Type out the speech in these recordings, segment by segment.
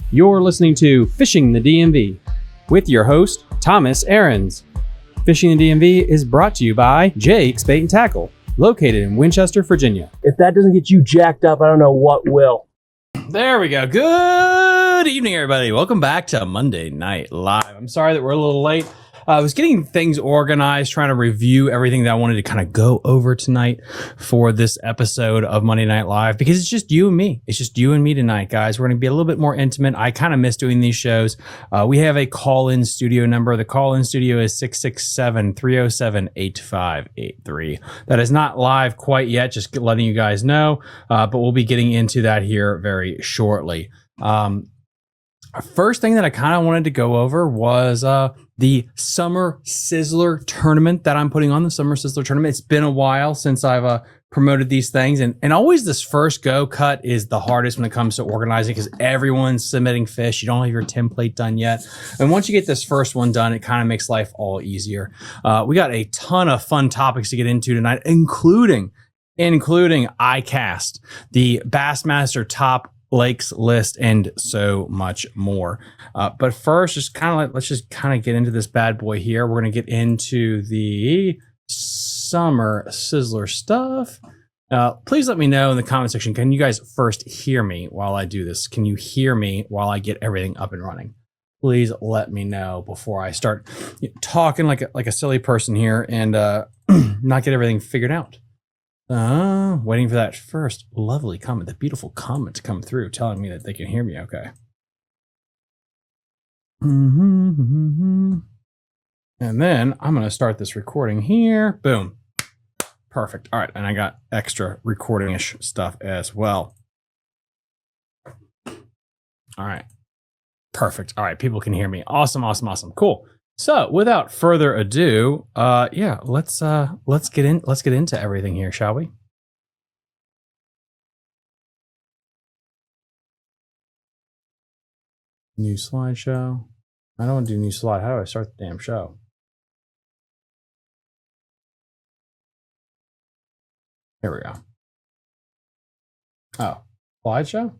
You're listening to Fishing the DMV with your host, Thomas Ahrens. Fishing the DMV is brought to you by Jake's Bait and Tackle, located in Winchester, Virginia. If that doesn't get you jacked up, I don't know what will. There we go. Good evening, everybody. Welcome back to Monday Night Live. I'm sorry that we're a little late. I was getting things organized, trying to review everything that I wanted to kind of go over tonight for this episode of Monday Night Live, because it's just you and me. It's just you and me tonight, guys. We're going to be a little bit more intimate. I kind of miss doing these shows. We have a call-in studio number. The call-in studio is 667-307-8583. That is not live quite yet, just letting you guys know, but we'll be getting into that here very shortly. First thing that I kind of wanted to go over was the Summer Sizzler tournament that I'm putting on, the Summer Sizzler tournament. It's been a while since I've promoted these things, and always this first go cut is the hardest when it comes to organizing, because everyone's submitting fish. You don't have your template done yet, and once you get this first one done, it kind of makes life all easier. We got a ton of fun topics to get into tonight, including ICAST, the Bassmaster top lakes list, and so much more. But first, let's just kind of get into this bad boy here. We're going to get into the Summer Sizzler stuff. Please let me know in the comment section. Can you guys first hear me while I do this? Can you hear me while I get everything up and running? Please let me know before I start talking like a silly person here and not get everything figured out. Waiting for that first lovely comment, that beautiful comment to come through telling me that they can hear me okay. And then I'm going to start this recording here. Boom. Perfect. All right. And I got extra recording-ish stuff as well. All right. Perfect. All right. People can hear me. Awesome. Cool. So without further ado, let's get into everything here, shall we? New slideshow. I don't want to do new slide. How do I start the damn show? Here we go. Oh, slideshow?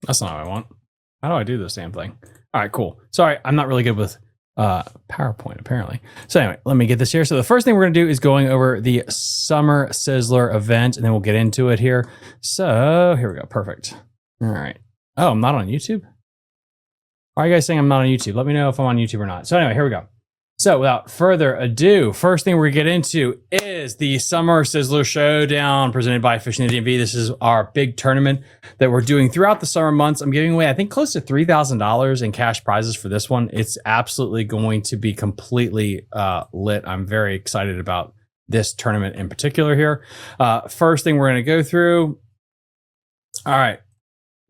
That's not what I want. How do I do this damn thing? All right, cool. Sorry, I'm not really good with PowerPoint, apparently. So anyway, let me get this here. So the first thing we're going to do is going over the Summer Sizzler event, and then we'll get into it here. So here we go. Perfect. All right. Oh, I'm not on YouTube? Why are you guys saying I'm not on YouTube? Let me know if I'm on YouTube or not. So anyway, here we go. So without further ado, first thing we're going to get into is the Summer Sizzler Showdown presented by Fishing the DMV. This is our big tournament that we're doing throughout the summer months. I'm giving away, I think, close to $3,000 in cash prizes for this one. It's absolutely going to be completely lit. I'm very excited about this tournament in particular here. First thing we're going to go through. All right.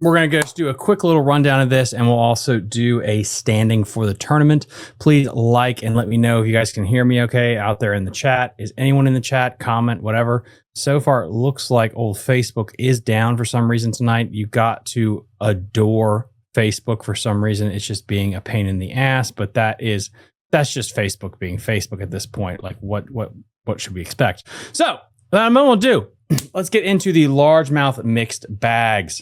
We're going to just do a quick little rundown of this, and we'll also do a standing for the tournament. Please like and let me know if you guys can hear me okay out there in the chat. Is anyone in the chat? Comment, whatever. So far, it looks like old Facebook is down for some reason tonight. You got to adore Facebook for some reason. It's just being a pain in the ass, but that's just Facebook being Facebook at this point. Like, what should we expect? So, without more ado, let's get into the largemouth mixed bags.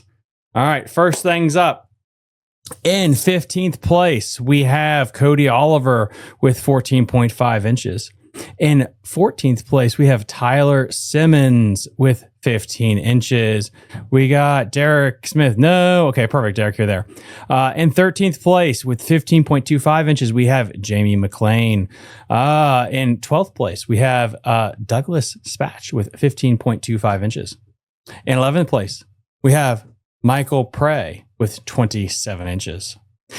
All right, first things up. In 15th place, we have Cody Oliver with 14.5 inches. In 14th place, we have Tyler Simmons with 15 inches. We got Derek Smith. No. Okay, perfect. Derek, you're there. In 13th place with 15.25 inches, we have Jamie McLean. In 12th place, we have Douglas Spatch with 15.25 inches. In 11th place, we have Michael Prey with 27 inches.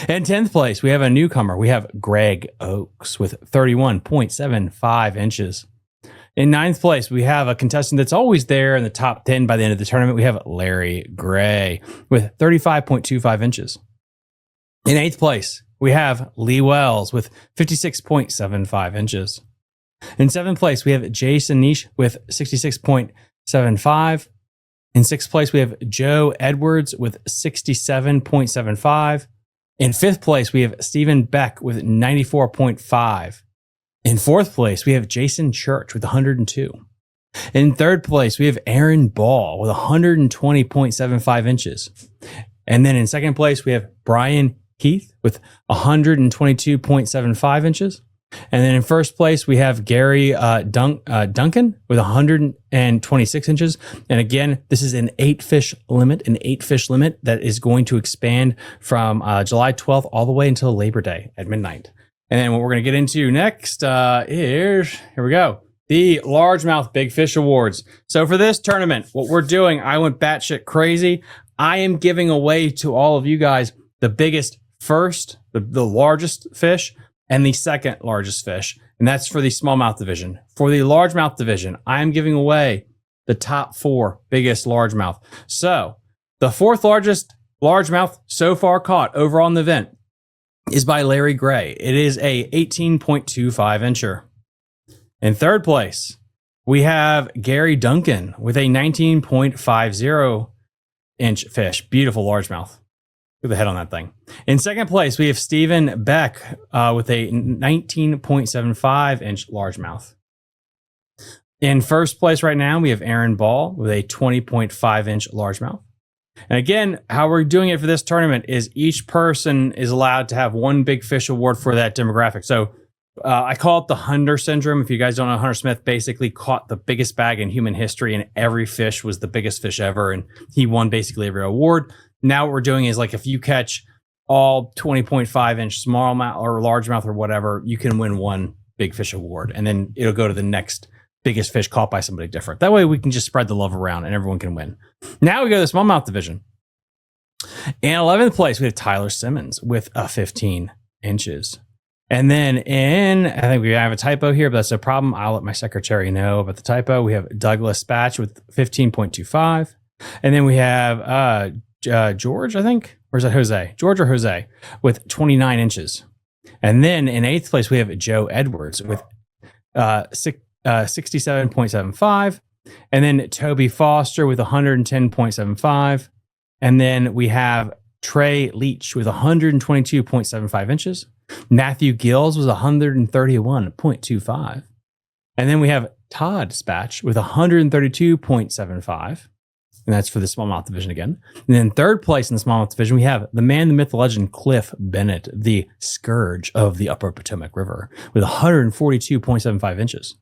In 10th place, we have a newcomer. We have Greg Oakes with 31.75 inches. In 9th place, we have a contestant that's always there in the top 10 by the end of the tournament. We have Larry Gray with 35.25 inches. In 8th place, we have Lee Wells with 56.75 inches. In 7th place, we have Jason Niche with 66.75. In 6th place, we have Joe Edwards with 67.75. In 5th place, we have Stephen Beck with 94.5. In 4th place, we have Jason Church with 102. In third place, we have Aaron Ball with 120.75 inches. And then in second place, we have Brian Heath with 122.75 inches. And then in first place, we have Gary Duncan with 126 inches. And again, this is an 8-fish limit, that is going to expand from July 12th all the way until Labor Day at midnight. And then what we're going to get into next is, here we go, the Largemouth Big Fish Awards. So for this tournament, what we're doing, I went batshit crazy. I am giving away to all of you guys the biggest first, the largest fish, and the second largest fish. And that's for the smallmouth division. For the largemouth division, I am giving away the top 4 biggest largemouth. So the 4th largest largemouth so far caught overall in the event is by Larry Gray. It is a 18.25 incher. In third place, we have Gary Duncan with a 19.50 inch fish. Beautiful largemouth. Look at the head on that thing. In second place, we have Stephen Beck with a 19.75 inch largemouth. In first place right now, we have Aaron Ball with a 20.5 inch largemouth. And again, how we're doing it for this tournament is each person is allowed to have one big fish award for that demographic. So I call it the Hunter syndrome. If you guys don't know, Hunter Smith basically caught the biggest bag in human history, and every fish was the biggest fish ever, and he won basically every award. Now what we're doing is, like, if you catch all 20.5 inch smallmouth or largemouth or whatever, you can win one big fish award, and then it'll go to the next biggest fish caught by somebody different. That way we can just spread the love around and everyone can win. Now we go to the smallmouth division. In 11th place, we have Tyler Simmons with a 15 inches. And then I think we have a typo here, but that's no problem. I'll let my secretary know about the typo. We have Douglas Spatch with 15.25. And then we have George, I think. Or is that Jose? George or Jose with 29 inches. And then in 8th place, we have Joe Edwards with 67.75. And then Toby Foster with 110.75. And then we have Trey Leach with 122.75 inches. Matthew Gills was 131.25. And then we have Todd Spatch with 132.75. And that's for the smallmouth division again. And then third place in the smallmouth division, we have the man, the myth, the legend, Cliff Bennett, the scourge of the upper Potomac River with 142.75 inches.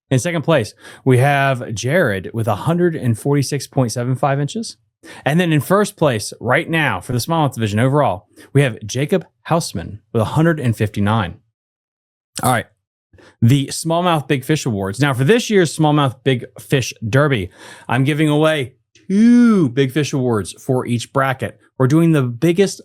In second place, we have Jared with 146.75 inches. And then in first place right now for the smallmouth division overall, we have Jacob Hausman with 159. All right. The Smallmouth Big Fish Awards. Now for this year's Smallmouth Big Fish Derby, I'm giving away 2 Big Fish Awards for each bracket. We're doing the biggest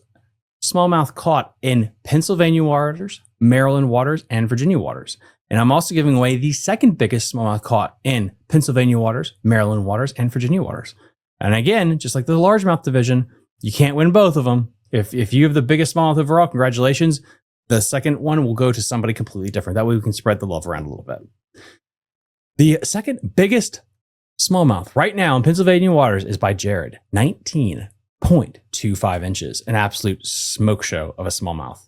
smallmouth caught in Pennsylvania waters, Maryland waters, and Virginia waters. And I'm also giving away the second biggest smallmouth caught in Pennsylvania waters, Maryland waters, and Virginia waters. And again, just like the largemouth division, you can't win both of them. If you have the biggest smallmouth overall, congratulations. The second one will go to somebody completely different. That way we can spread the love around a little bit. The second biggest smallmouth right now in Pennsylvania waters is by Jared, 19.25 inches, an absolute smoke show of a smallmouth.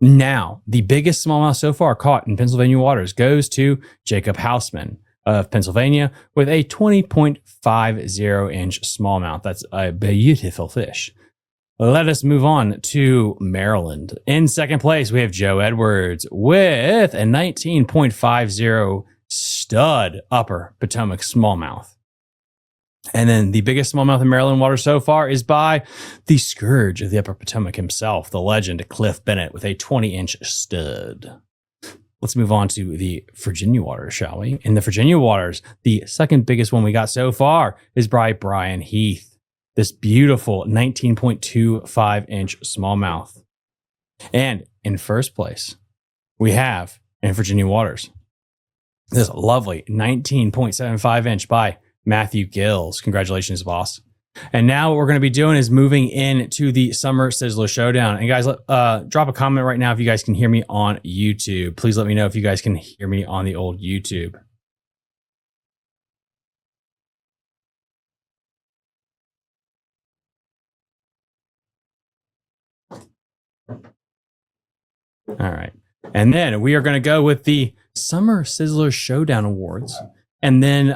Now, the biggest smallmouth so far caught in Pennsylvania waters goes to Jacob Hausman of Pennsylvania with a 20.50 inch smallmouth. That's a beautiful fish. Let us move on to Maryland. In second place, we have Joe Edwards with a 19.50 stud upper Potomac smallmouth. And then the biggest smallmouth in Maryland water so far is by the scourge of the upper Potomac himself, the legend Cliff Bennett with a 20-inch stud. Let's move on to the Virginia waters, shall we? In the Virginia waters, the second biggest one we got so far is by Brian Heath, this beautiful 19.25-inch smallmouth. And in first place, we have, in Virginia waters, this lovely 19.75-inch by Matthew Gills. Congratulations, boss. And now what we're going to be doing is moving into the Summer Sizzler Showdown. And guys, drop a comment right now if you guys can hear me on YouTube. Please let me know if you guys can hear me on the old YouTube. All right. And then we are going to go with the Summer Sizzler Showdown Awards. And then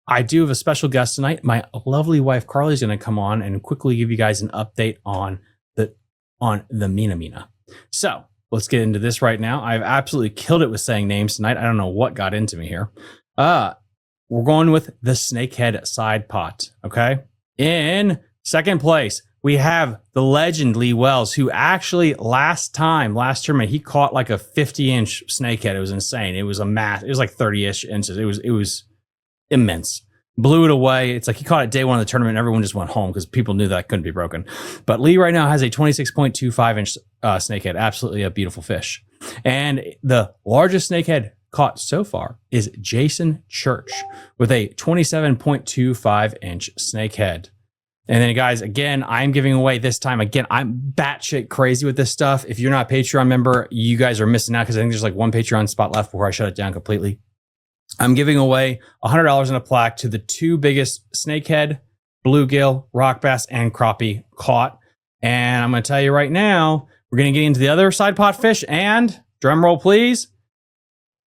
I do have a special guest tonight. My lovely wife Carly is going to come on and quickly give you guys an update on the Mina. So let's get into this right now. I've absolutely killed it with saying names tonight. I don't know what got into me here. We're going with the snakehead side pot. Okay. In second place, we have the legend Lee Wells, who actually last tournament, he caught like a 50-inch snakehead. It was insane. It was a mass. It was like 30-ish inches. It was immense. Blew it away. It's like he caught it day one of the tournament and everyone just went home because people knew that couldn't be broken. But Lee right now has a 26.25-inch snakehead. Absolutely a beautiful fish. And the largest snakehead caught so far is Jason Church with a 27.25-inch snakehead. And then, guys, again, I'm giving away this time. Again, I'm batshit crazy with this stuff. If you're not a Patreon member, you guys are missing out because I think there's like one Patreon spot left before I shut it down completely. I'm giving away $100 in a plaque to the two biggest snakehead, bluegill, rock bass, and crappie caught. And I'm going to tell you right now, we're going to get into the other side pot fish. And drum roll, please.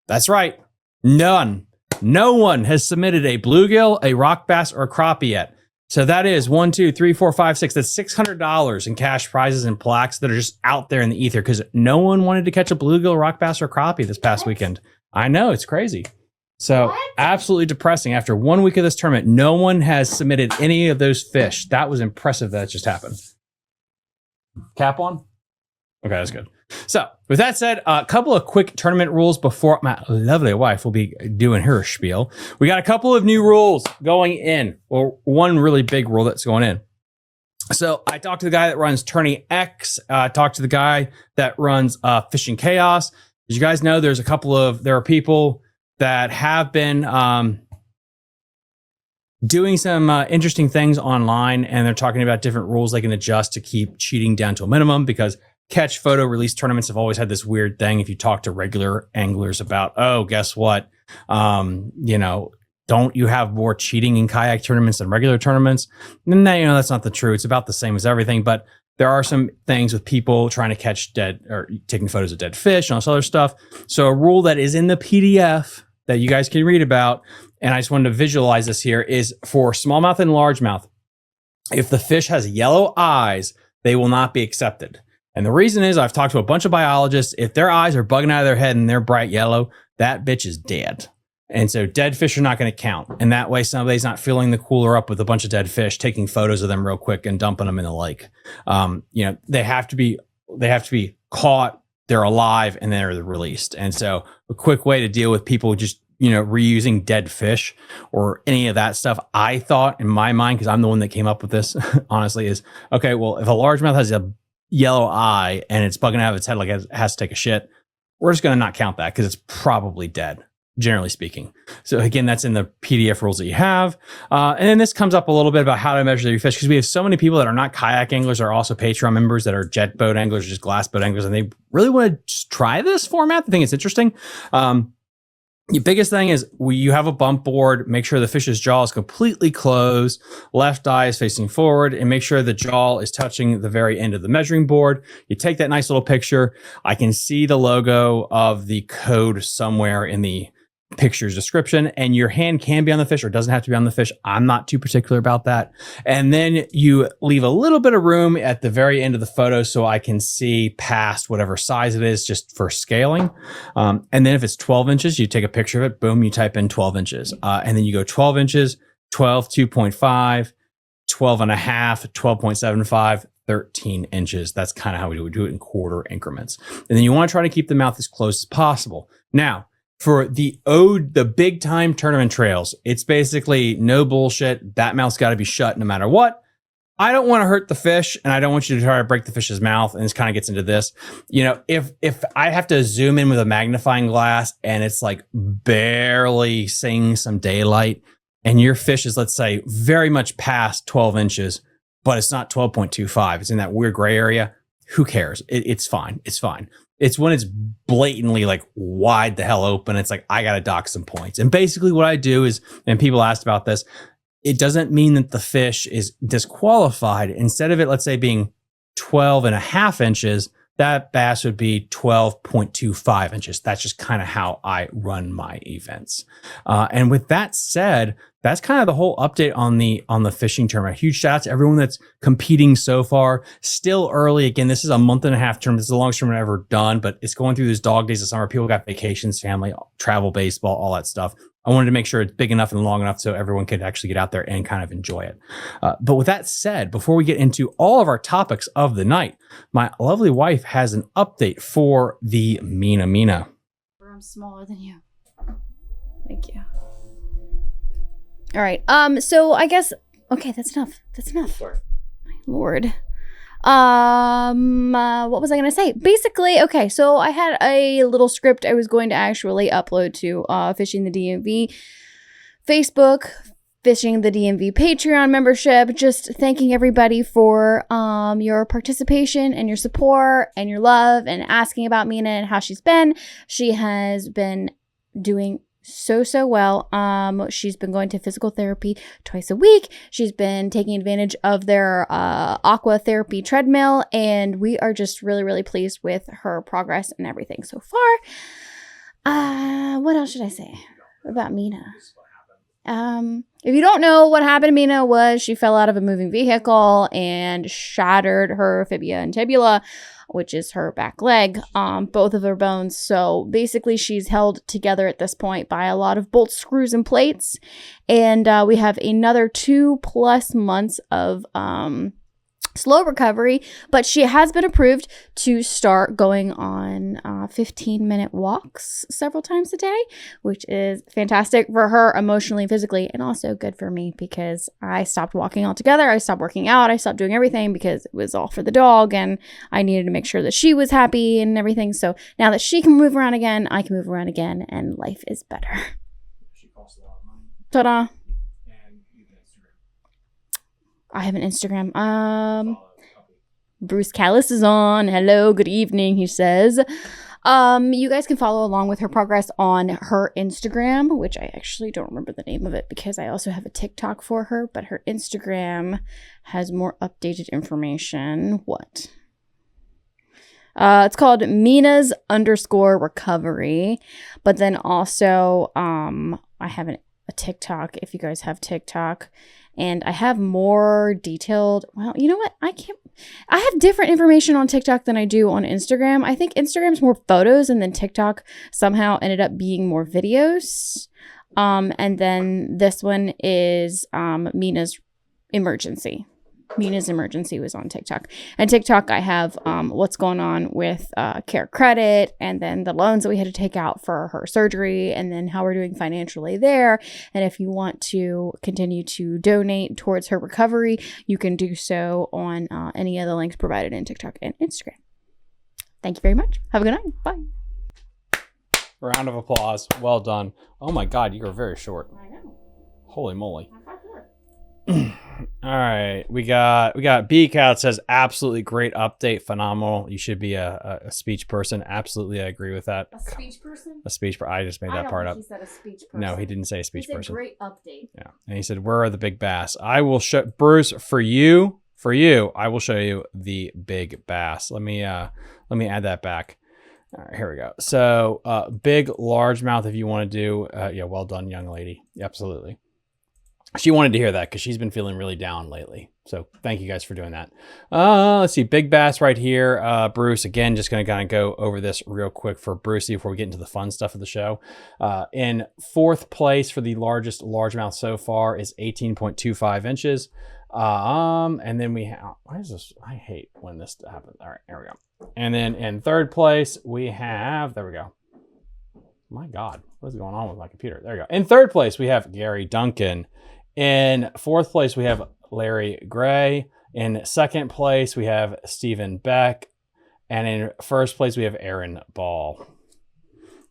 That's right. No one has submitted a bluegill, a rock bass, or a crappie yet. So that is 1, 2, 3, 4, 5, 6. That's $600 in cash prizes and plaques that are just out there in the ether because no one wanted to catch a bluegill, rock bass, or crappie this past weekend. I know, it's crazy. So absolutely depressing. After 1 week of this tournament, no one has submitted any of those fish. That was impressive that just happened. Cap on? Okay, that's good. So with that said, a couple of quick tournament rules before my lovely wife will be doing her spiel. We got a couple of new rules going in, or one really big rule that's going in. So I talked to the guy that runs Tourney X. Talked to the guy that runs Fishing Chaos. As you guys know, there are people that have been doing some interesting things online, and they're talking about different rules they can adjust to keep cheating down to a minimum because catch photo release tournaments have always had this weird thing. If you talk to regular anglers about, oh, guess what? Don't you have more cheating in kayak tournaments than regular tournaments? And that's not the truth. It's about the same as everything, but there are some things with people trying to catch dead or taking photos of dead fish and all this other stuff. So a rule that is in the PDF that you guys can read about, and I just wanted to visualize this here, is for smallmouth and largemouth. If the fish has yellow eyes, they will not be accepted. And the reason is I've talked to a bunch of biologists. If their eyes are bugging out of their head and they're bright yellow, that bitch is dead. And so dead fish are not going to count. And that way somebody's not filling the cooler up with a bunch of dead fish, taking photos of them real quick and dumping them in the lake. They have to be caught, they're alive, and they're released. And so a quick way to deal with people just, reusing dead fish or any of that stuff, I thought in my mind, because I'm the one that came up with this, honestly, is, okay, well, if a largemouth has a yellow eye and it's bugging out of its head like it has to take a shit, we're just going to not count that because it's probably dead, generally speaking. So again, that's in the PDF rules that you have. And then this comes up a little bit about how to measure your fish, because we have so many people that are not kayak anglers, are also Patreon members, that are jet boat anglers, just glass boat anglers, and they really want to try this format. They think it's interesting. The biggest thing is you have a bump board, make sure the fish's jaw is completely closed, left eye is facing forward, and make sure the jaw is touching the very end of the measuring board. You take that nice little picture. I can see the logo of the code somewhere in the picture's description, and your hand can be on the fish or doesn't have to be on the fish. I'm not too particular about that. And then you leave a little bit of room at the very end of the photo so I can see past whatever size it is, just for scaling. And then if it's 12 inches, you take a picture of it, boom, you type in 12 inches. And then you go 12 inches, 12, 2.5, 12 and a half, 12.75, 13 inches. That's kind of how we would do it in quarter increments. And then you want to try to keep the mouth as close as possible. Now, for the big time tournament trails, it's basically no bullshit. That mouth's got to be shut no matter what. I don't want to hurt the fish, and I don't want you to try to break the fish's mouth. And this kind of gets into this. If I have to zoom in with a magnifying glass and it's like barely seeing some daylight, and your fish is, let's say, very much past 12 inches, but it's not 12.25. It's in that weird gray area. Who cares? It's fine. It's fine. It's when it's blatantly like wide the hell open. It's like, I got to dock some points. And basically what I do is, and people asked about this, it doesn't mean that the fish is disqualified. Instead of it, let's say, being 12 and a half inches, that bass would be 12.25 inches. That's just kind of how I run my events. And with that said, that's kind of the whole update on the fishing tournament. Huge shout out to everyone that's competing so far. Still early. Again, this is a month-and-a-half tournament. This is the longest tournament I've ever done, but it's going through those dog days of summer. People got vacations, family, travel, baseball, all that stuff. I wanted to make sure it's big enough and long enough so everyone could actually get out there and kind of enjoy it. But with that said, before we get into all of our topics of the night, my lovely wife has an update for the Mina. I'm smaller than you. Thank you. All right. So I guess, okay, that's enough. That's enough. Sorry. My Lord. What was I going to say? Basically, okay, so I had a little script I was going to actually upload to Fishing the DMV Facebook, Fishing the DMV Patreon membership, just thanking everybody for your participation and your support and your love and asking about Mina and how she's been. She has been doing so well. She's been going to physical therapy twice a week. She's been taking advantage of their aqua therapy treadmill, and we are just really pleased with her progress and everything so far. What else should I say about Mina? If you don't know what happened to Mina was she fell out of a moving vehicle and shattered her fibula and tibula, which is her back leg, both of her bones. So basically she's held together at this point by a lot of bolts, screws, and plates. And we have another 2+ months of slow recovery, but she has been approved to start going on 15-minute walks several times a day, which is fantastic for her emotionally, physically, and also good for me because I stopped walking altogether. I stopped working out. I stopped doing everything because it was all for the dog, and I needed to make sure that she was happy and everything. So now that she can move around again, I can move around again, and life is better. She costs a lot of money. Ta-da. And you can Instagram. I have an Instagram. Bruce Callis is on. Hello, good evening, he says. You guys can follow along with her progress on her Instagram, which I actually don't remember the name of it because I also have a TikTok for her, but her Instagram has more updated information. What? It's called Mina's_recovery, but then also I have a TikTok if you guys have TikTok. And I have more detailed, well, you know what? I have different information on TikTok than I do on Instagram. I think Instagram's more photos, and then TikTok somehow ended up being more videos. And then this one is Mina's emergency. Mina's emergency was on TikTok. And TikTok, I have what's going on with care credit, and then the loans that we had to take out for her surgery, and then how we're doing financially there. And if you want to continue to donate towards her recovery, you can do so on any of the links provided in TikTok and Instagram. Thank you very much. Have a good night. Bye. Round of applause. Well done. Oh my God, you were very short. I know. Holy moly. All right, we got BCAT says absolutely great update, phenomenal. You should be a speech person. Absolutely, I agree with that. A speech person? A speech. I just made that part up. He said a speech person. No, he didn't say a speech he said person. Great update. Yeah, and he said, "Where are the big bass?" I will show Bruce for you. For you, I will show you the big bass. Let me add that back. All right, here we go. So, big largemouth. If you want to do, yeah, well done, young lady. Absolutely. She wanted to hear that because she's been feeling really down lately. So thank you guys for doing that. Let's see. Big bass right here. Bruce, again, just going to kind of go over this real quick for Brucey before we get into the fun stuff of the show. In 4th place for the largest largemouth so far is 18.25 inches. And then we have, why is this? I hate when this happens. All right, there we go. And then in 3rd place, we have, there we go. My God, what is going on with my computer? There we go. In 3rd place, we have Gary Duncan. In 4th place, we have Larry Gray. In 2nd place, we have Stephen Beck. And in 1st place, we have Aaron Ball.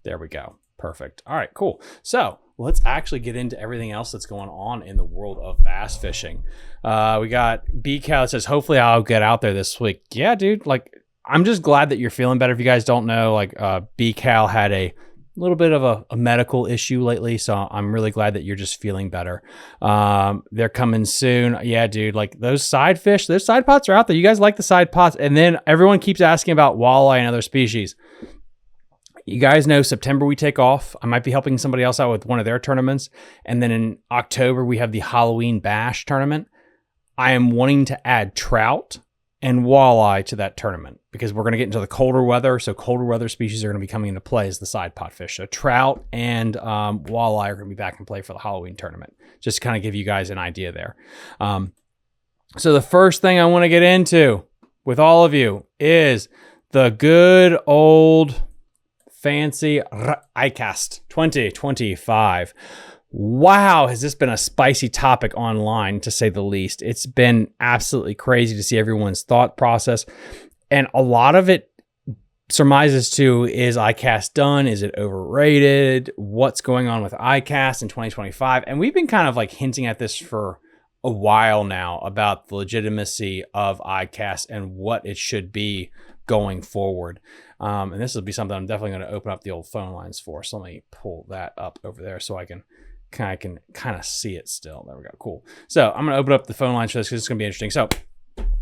There we go. Perfect. All right, cool. So let's actually get into everything else that's going on in the world of bass fishing. We got BCAT that says, hopefully I'll get out there this week. Yeah, dude. Like, I'm just glad that you're feeling better. If you guys don't know, like BCAL had a little bit of a medical issue lately, so I'm really glad that you're just feeling better. They're coming soon. Yeah, dude, like those side fish, those side pots are out there. You guys like the side pots. And then everyone keeps asking about walleye and other species. You guys know September we take off. I might be helping somebody else out with one of their tournaments. And then in October, we have the Halloween Bash tournament. I am wanting to add trout and walleye to that tournament because we're going to get into the colder weather. So colder weather species are going to be coming into play as the side pot fish. So trout and walleye are going to be back in play for the Halloween tournament. Just to kind of give you guys an idea there. So the first thing I want to get into with all of you is the good old fancy ICAST 2025. Wow, has this been a spicy topic online, to say the least. It's been absolutely crazy to see everyone's thought process. And a lot of it surmises to, is ICAST done? Is it overrated? What's going on with ICAST in 2025? And we've been kind of like hinting at this for a while now about the legitimacy of ICAST and what it should be going forward. And this will be something I'm definitely going to open up the old phone lines for. So let me pull that up over there so I can kind of see it still. There we go. Cool. So I'm going to open up the phone lines for this because it's going to be interesting. So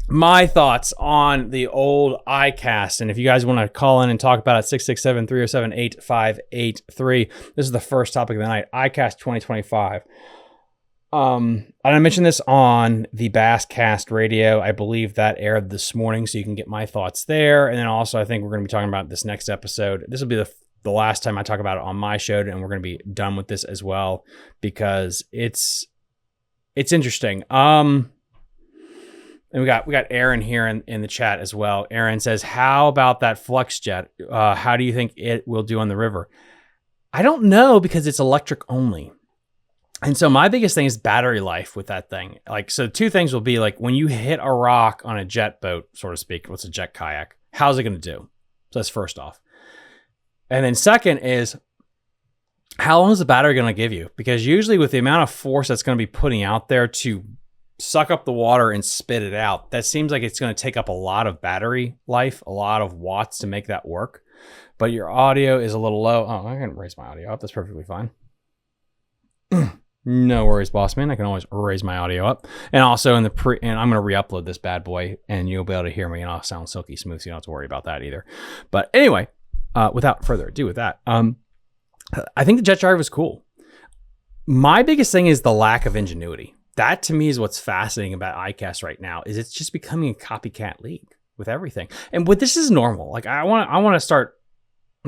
my thoughts on the old ICAST. And if you guys want to call in and talk about it, 667-307-8583. This is the first topic of the night, ICAST 2025. And I mentioned this on the Basscast radio. I believe that aired this morning, so you can get my thoughts there. And then also, I think we're going to be talking about this next episode. This will be the last time I talk about it on my show, and we're going to be done with this as well because it's interesting. And we got Aaron here in the chat as well. Aaron says, "How about that Fluxjet? How do you think it will do on the river?" I don't know because it's electric only. And so my biggest thing is battery life with that thing. Like, so two things will be like when you hit a rock on a jet boat, so to speak, what's a jet kayak? How's it going to do? So that's first off. And then second is, how long is the battery going to give you? Because usually with the amount of force that's going to be putting out there to suck up the water and spit it out, that seems like it's going to take up a lot of battery life, a lot of watts to make that work. But your audio is a little low. Oh, I can raise my audio up. That's perfectly fine. No worries, boss man. I can always raise my audio up. And also and I'm going to re-upload this bad boy and you'll be able to hear me and I'll sound silky smooth. So you don't have to worry about that either. But anyway, without further ado with that, I think the jet drive was cool. My biggest thing is the lack of ingenuity. That to me is what's fascinating about ICAST right now, is it's just becoming a copycat league with everything. And this is normal. Like I want to start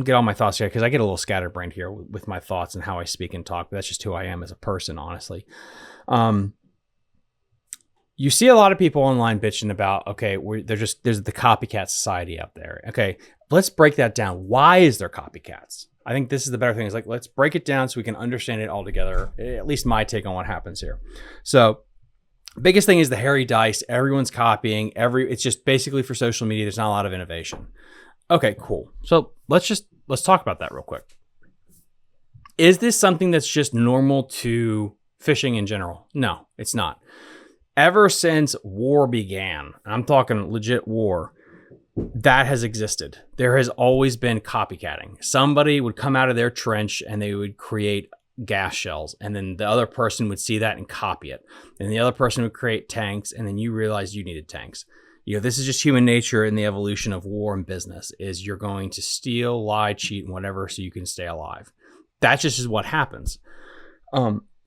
get all my thoughts here because I get a little scatterbrained here with my thoughts and how I speak and talk. But that's just who I am as a person, honestly. You see a lot of people online bitching about, okay, there's the copycat society out there. Okay, let's break that down. Why is there copycats? I think this is the better thing. Is like, let's break it down so we can understand it all together. At least my take on what happens here. So biggest thing is the hairy dice. Everyone's copying. It's just basically for social media. There's not a lot of innovation. Okay, cool. So let's talk about that real quick. Is this something that's just normal to fishing in general? No, it's not. Ever since war began, and I'm talking legit war, that has existed. There has always been copycatting. Somebody would come out of their trench and they would create gas shells, and then the other person would see that and copy it. And the other person would create tanks, and then you realized you needed tanks. You know, this is just human nature in the evolution of war and business, is you're going to steal, lie, cheat, and whatever so you can stay alive. That just is what happens.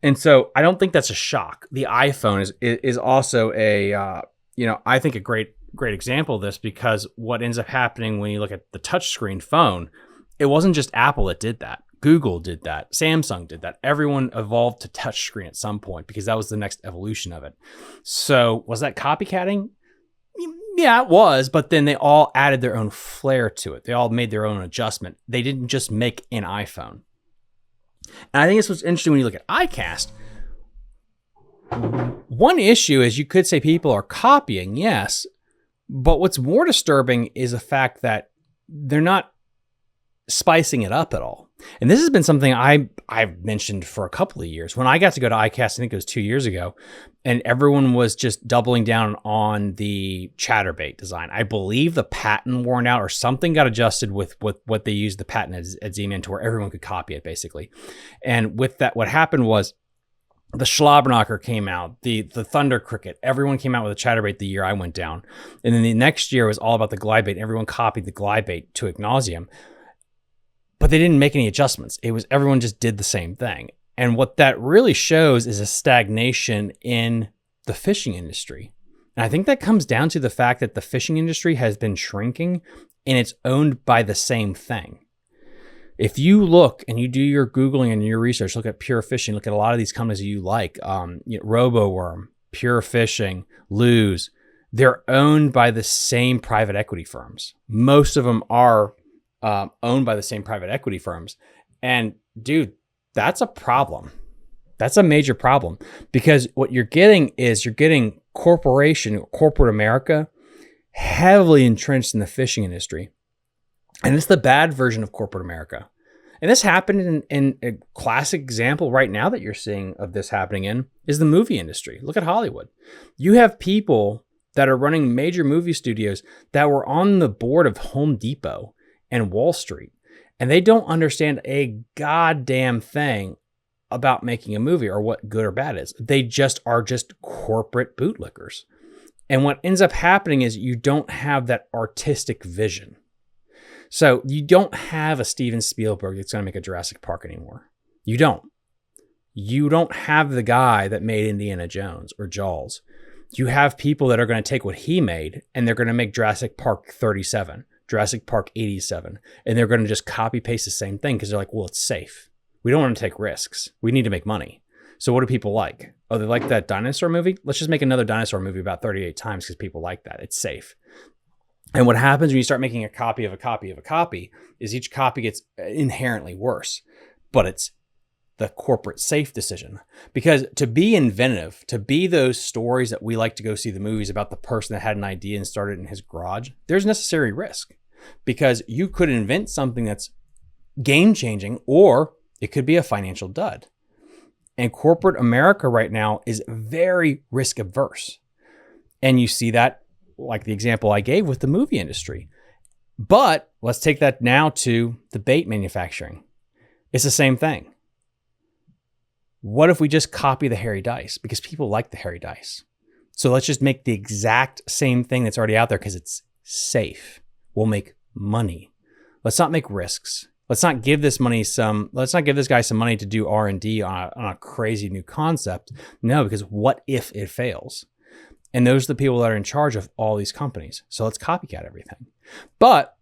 And so I don't think that's a shock. The iPhone is also I think a great example of this, because what ends up happening when you look at the touchscreen phone, it wasn't just Apple that did that. Google did that. Samsung did that. Everyone evolved to touchscreen at some point because that was the next evolution of it. So was that copycatting? Yeah, it was, but then they all added their own flair to it. They all made their own adjustment. They didn't just make an iPhone. And I think this was interesting when you look at ICAST. One issue is you could say people are copying, yes, but what's more disturbing is the fact that they're not spicing it up at all. And this has been something I've mentioned for a couple of years. When I got to go to ICAST, I think it was 2 years ago, and everyone was just doubling down on the chatterbait design. I believe the patent worn out or something got adjusted with what they used the patent at Z-Man to where everyone could copy it basically. And with that, what happened was the Schlabberknocker came out, the Thunder Cricket. Everyone came out with a chatterbait the year I went down. And then the next year was all about the glide bait. Everyone copied the glide bait to ad nauseum. But they didn't make any adjustments. It was everyone just did the same thing. And what that really shows is a stagnation in the fishing industry. And I think that comes down to the fact that the fishing industry has been shrinking and it's owned by the same thing. If you look and you do your Googling and your research, look at Pure Fishing, look at a lot of these companies that you like, RoboWorm, Pure Fishing, Lose, they're owned by the same private equity firms. Most of them are owned by the same private equity firms. And dude, that's a problem. That's a major problem because what you're getting is corporate America heavily entrenched in the fishing industry. And it's the bad version of corporate America. And this happened in a classic example right now that you're seeing of this happening in is the movie industry. Look at Hollywood. You have people that are running major movie studios that were on the board of Home Depot and Wall Street, and they don't understand a goddamn thing about making a movie or what good or bad is. They are just corporate bootlickers. And what ends up happening is you don't have that artistic vision. So you don't have a Steven Spielberg that's going to make a Jurassic Park anymore. You don't. You don't have the guy that made Indiana Jones or Jaws. You have people that are going to take what he made and they're going to make Jurassic Park 37. Jurassic Park 87, and they're going to just copy paste the same thing because they're like, well, it's safe. We don't want to take risks. We need to make money. So what do people like? Oh, they like that dinosaur movie? Let's just make another dinosaur movie about 38 times because people like that. It's safe. And what happens when you start making a copy of a copy of a copy is each copy gets inherently worse, but it's the corporate safe decision. Because to be inventive, to be those stories that we like to go see the movies about the person that had an idea and started in his garage, there's necessary risk. Because you could invent something that's game-changing or it could be a financial dud. And corporate America right now is very risk-averse. And you see that like the example I gave with the movie industry. But let's take that now to the bait manufacturing. It's the same thing. What if we just copy the hairy dice? Because people like the hairy dice. So let's just make the exact same thing that's already out there because it's safe. We'll make money. Let's not make risks. Let's not give this guy some money to do R&D on a crazy new concept. No, because what if it fails? And those are the people that are in charge of all these companies. So let's copycat everything. But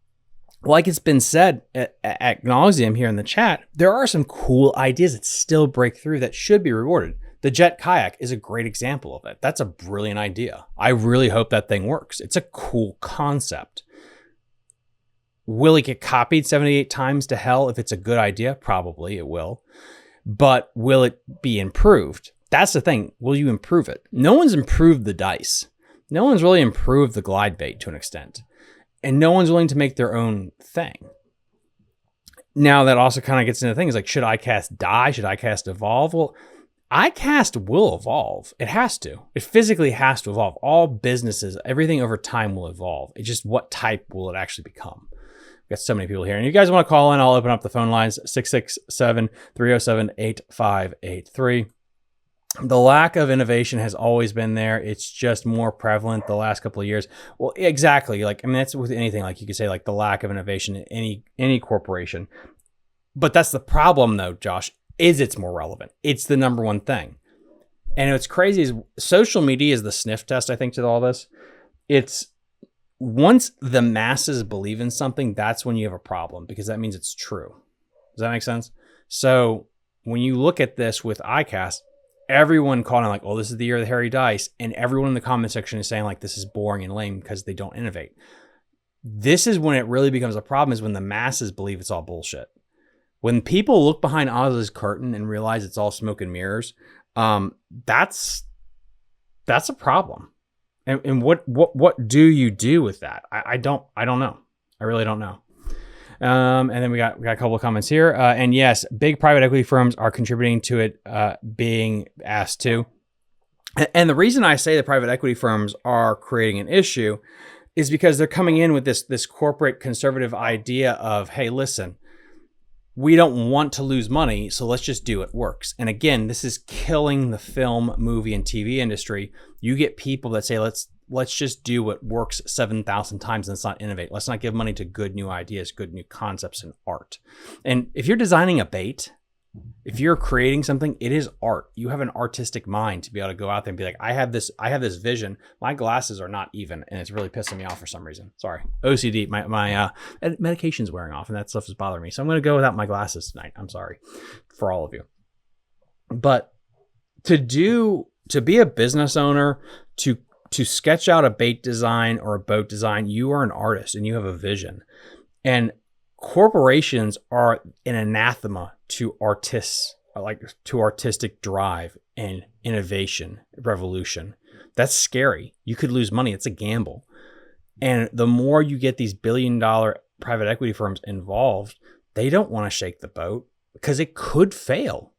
like it's been said ad nauseum here in the chat, there are some cool ideas that still break through that should be rewarded. The jet kayak is a great example of it. That's a brilliant idea. I really hope that thing works. It's a cool concept. Will it get copied 78 times to hell if it's a good idea? Probably it will. But will it be improved? That's the thing. Will you improve it? No one's improved the dice. No one's really improved the glide bait to an extent. And no one's willing to make their own thing. Now that also kind of gets into things like, should ICAST die? Should ICAST evolve? Well, ICAST will evolve. It has to. It physically has to evolve. All businesses, everything over time will evolve. It's just what type will it actually become? We've got so many people here. And if you guys want to call in, I'll open up the phone lines, 667-307-8583. The lack of innovation has always been there. It's just more prevalent the last couple of years. Well, exactly. Like, I mean, that's with anything. Like you could say like the lack of innovation in any corporation. But that's the problem though, Josh, is it's more relevant. It's the number one thing. And what's crazy is social media is the sniff test, I think, to all this. It's once the masses believe in something, that's when you have a problem because that means it's true. Does that make sense? So when you look at this with ICAST, everyone calling like, oh, this is the year of the hairy dice. And everyone in the comment section is saying like, this is boring and lame because they don't innovate. This is when it really becomes a problem, is when the masses believe it's all bullshit. When people look behind Oz's curtain and realize it's all smoke and mirrors, that's a problem. And what do you do with that? I don't know. I really don't know. And then we got a couple of comments here. And yes, big private equity firms are contributing to it being asked to. And the reason I say the private equity firms are creating an issue is because they're coming in with this corporate conservative idea of, hey, listen, we don't want to lose money, so let's just do what works. And again, this is killing the film, movie, and TV industry. You get people that say, let's just do what works 7,000 times and let's not innovate. Let's not give money to good new ideas, good new concepts and art. And if you're designing a bait, if you're creating something, it is art. You have an artistic mind to be able to go out there and be like, I have this vision. My glasses are not even, and it's really pissing me off for some reason. Sorry. OCD, my medication's wearing off and that stuff is bothering me. So I'm going to go without my glasses tonight. I'm sorry for all of you. But to be a business owner, to sketch out a bait design or a boat design, you are an artist and you have a vision. And corporations are an anathema to artists, like to artistic drive and innovation, revolution. That's scary. You could lose money. It's a gamble. And the more you get these billion-dollar private equity firms involved, they don't want to shake the boat because it could fail.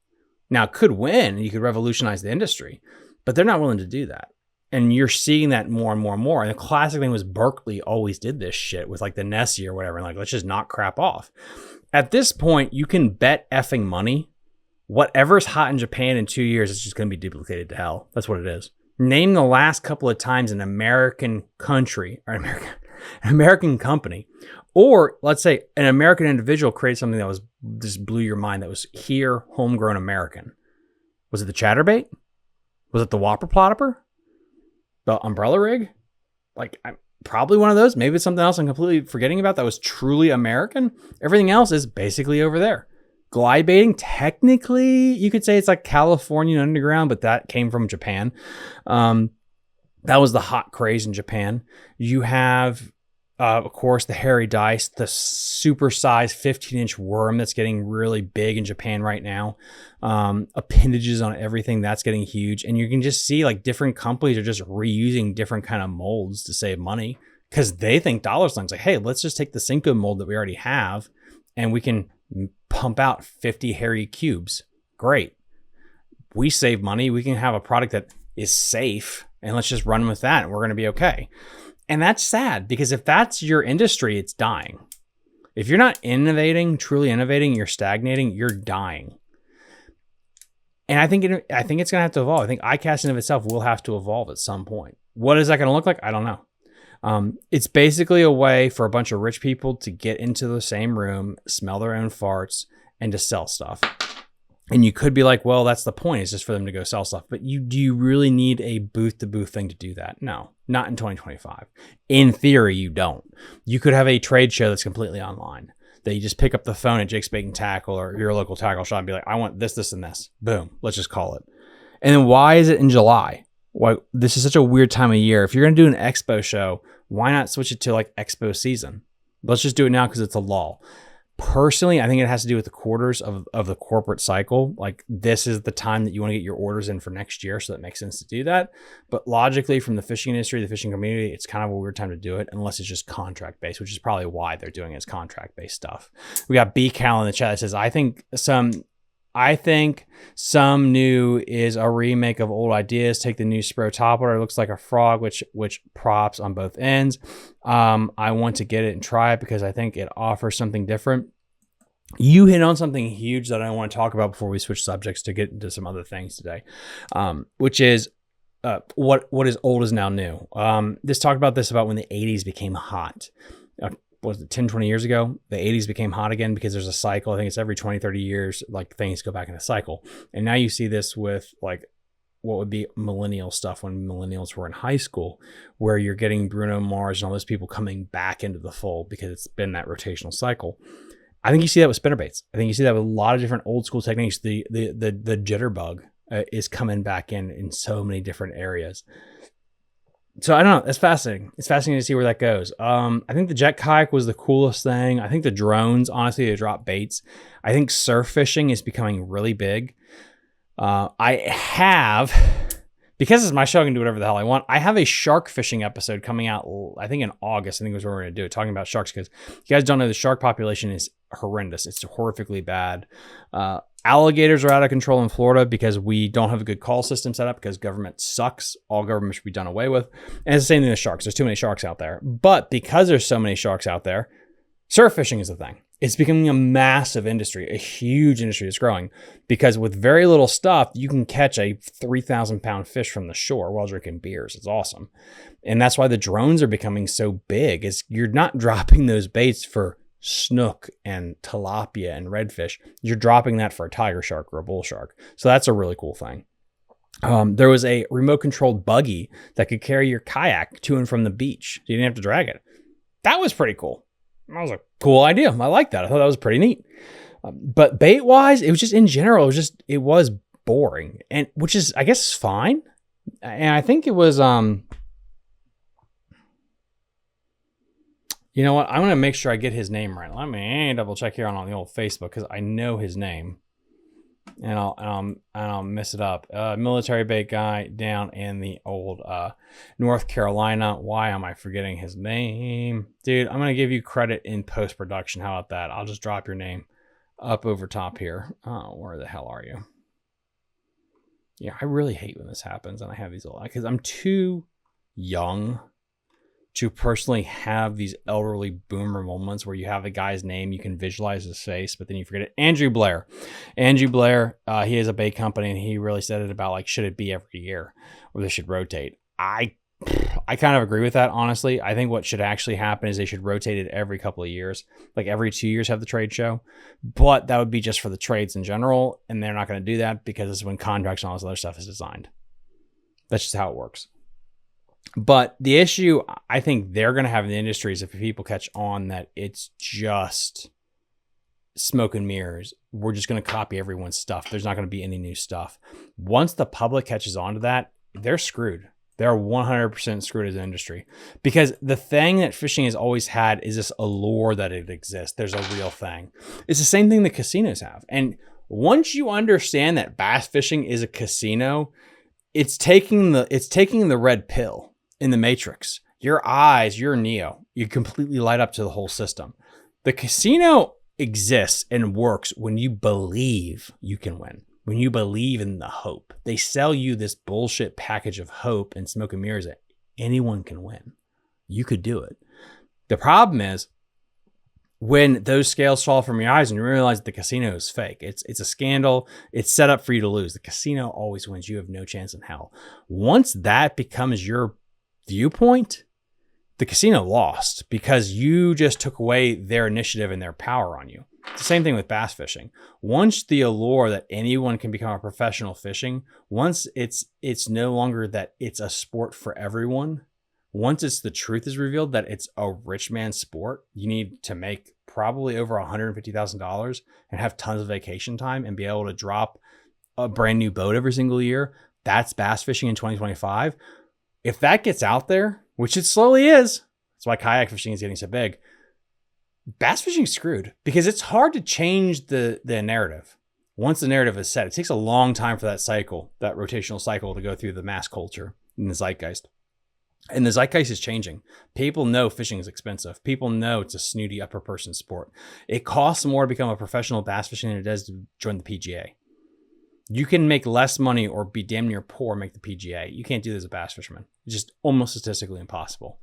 Now, it could win and you could revolutionize the industry, but they're not willing to do that. And you're seeing that more and more and more. And the classic thing was Berkeley always did this shit with like the Nessie or whatever. And like, let's just knock crap off. At this point, you can bet effing money. Whatever's hot in Japan in 2 years, it's just going to be duplicated to hell. That's what it is. Name the last couple of times an American country or an American company, or let's say an American individual created something that was just blew your mind. That was here, homegrown American. Was it the chatterbait? Was it the whopper plopper? The umbrella rig? Like, probably one of those. Maybe it's something else I'm completely forgetting about that was truly American. Everything else is basically over there. Glide baiting, technically, you could say it's like Californian underground, but that came from Japan. That was the hot craze in Japan. You have, of course, the hairy dice, the super-sized 15-inch worm that's getting really big in Japan right now. Appendages on everything, that's getting huge. And you can just see like different companies are just reusing different kind of molds to save money because they think dollar signs like, hey, let's just take the Cinco mold that we already have and we can pump out 50 hairy cubes. Great. We save money. We can have a product that is safe and let's just run with that and we're going to be okay. And that's sad because if that's your industry, it's dying. If you're not innovating, truly innovating, you're stagnating, you're dying. And I think it's going to have to evolve. I think ICAST in of itself will have to evolve at some point. What is that going to look like? I don't know. It's basically a way for a bunch of rich people to get into the same room, smell their own farts, and to sell stuff. And you could be like, well, that's the point. It's just for them to go sell stuff. But do you really need a booth-to-booth thing to do that? No, not in 2025. In theory, you don't. You could have a trade show that's completely online. That you just pick up the phone at Jake's Bait and Tackle or your local tackle shop and be like, I want this, this, and this. Boom. Let's just call it. And then why is it in July? Why this is such a weird time of year. If you're going to do an expo show, why not switch it to like expo season? Let's just do it now because it's a lull. Personally, I think it has to do with the quarters of the corporate cycle. Like this is the time that you want to get your orders in for next year. So that makes sense to do that. But logically from the fishing industry, the fishing community, it's kind of a weird time to do it unless it's just contract based, which is probably why they're doing it as contract based stuff. We got BCAT in the chat that says, I think some new is a remake of old ideas. Take the new Spro topwater. It looks like a frog, which props on both ends. I want to get it and try it because I think it offers something different. You hit on something huge that I want to talk about before we switch subjects to get into some other things today, which is what is old is now new. This talked about this about when the 80s became hot. Was it 10, 20 years ago? The 80s became hot again because there's a cycle. I think it's every 20, 30 years, like things go back in a cycle. And now you see this with like what would be millennial stuff when millennials were in high school, where you're getting Bruno Mars and all those people coming back into the fold because it's been that rotational cycle. I think you see that with spinnerbaits. I think you see that with a lot of different old school techniques. The jitterbug is coming back in so many different areas. So I don't know. It's fascinating. It's fascinating to see where that goes. I think the jet kayak was the coolest thing. I think the drones, honestly, to drop baits. I think surf fishing is becoming really big. I have because it's my show, I can do whatever the hell I want. I have a shark fishing episode coming out, I think in August. I think was where we're going to do it, talking about sharks, because you guys don't know, the shark population is horrendous. It's horrifically bad. Alligators are out of control in Florida because we don't have a good call system set up, because government sucks. All government should be done away with. And it's the same thing with sharks. There's too many sharks out there. But because there's so many sharks out there, surf fishing is the thing. It's becoming a massive industry, a huge industry that's growing, because with very little stuff, you can catch a 3,000 pound fish from the shore while drinking beers. It's awesome. And that's why the drones are becoming so big, is you're not dropping those baits for snook and tilapia and redfish. You're dropping that for a tiger shark or a bull shark. So that's a really cool thing. There was a remote controlled buggy that could carry your kayak to and from the beach. You didn't have to drag it. That was pretty cool. That was a cool idea. I like that. I thought that was pretty neat. But bait wise, it was just in general, it was boring, and which is, I guess, fine. And I think it was, you know what? I'm going to make sure I get his name right. Let me double check here on the old Facebook, because I know his name, and I'll mess it up. Military bait guy down in the old North Carolina. Why am I forgetting his name? Dude, I'm going to give you credit in post-production. How about that? I'll just drop your name up over top here. Oh, where the hell are you? Yeah, I really hate when this happens, and I have these little, because I'm too young to personally have these elderly boomer moments where you have a guy's name, you can visualize his face, but then you forget it. Andrew Blair, he has a bait company, and he really said it about, like, should it be every year or they should rotate? I kind of agree with that, honestly. I think what should actually happen is they should rotate it every couple of years, like every 2 years have the trade show, but that would be just for the trades in general, and they're not going to do that because this is when contracts and all this other stuff is designed. That's just how it works. But the issue I think they're going to have in the industry is if people catch on that it's just smoke and mirrors. We're just going to copy everyone's stuff. There's not going to be any new stuff. Once the public catches on to that, they're screwed. They're 100% screwed as an industry, because the thing that fishing has always had is this allure that it exists. There's a real thing. It's the same thing the casinos have. And once you understand that bass fishing is a casino, it's taking the red pill in the Matrix. Your eyes, you're Neo. You completely light up to the whole system. The casino exists and works when you believe you can win, when you believe in the hope. They sell you this bullshit package of hope and smoke and mirrors that anyone can win. You could do it. The problem is when those scales fall from your eyes and you realize that the casino is fake. It's a scandal. It's set up for you to lose. The casino always wins. You have no chance in hell. Once that becomes your viewpoint, the casino lost, because you just took away their initiative and their power on you. It's the same thing with bass fishing. Once the allure that anyone can become a professional fishing, once it's no longer that it's a sport for everyone, once it's the truth is revealed that it's a rich man's sport, you need to make probably over $150,000 and have tons of vacation time and be able to drop a brand new boat every single year. That's bass fishing in 2025. If that gets out there, which it slowly is, that's why kayak fishing is getting so big, bass fishing is screwed, because it's hard to change the narrative. Once the narrative is set, it takes a long time for that cycle, that rotational cycle, to go through the mass culture and the zeitgeist. And the zeitgeist is changing. People know fishing is expensive. People know it's a snooty upper person sport. It costs more to become a professional bass fishing than it does to join the PGA. You can make less money or be damn near poor, make the PGA. You can't do this as a bass fisherman. It's just almost statistically impossible.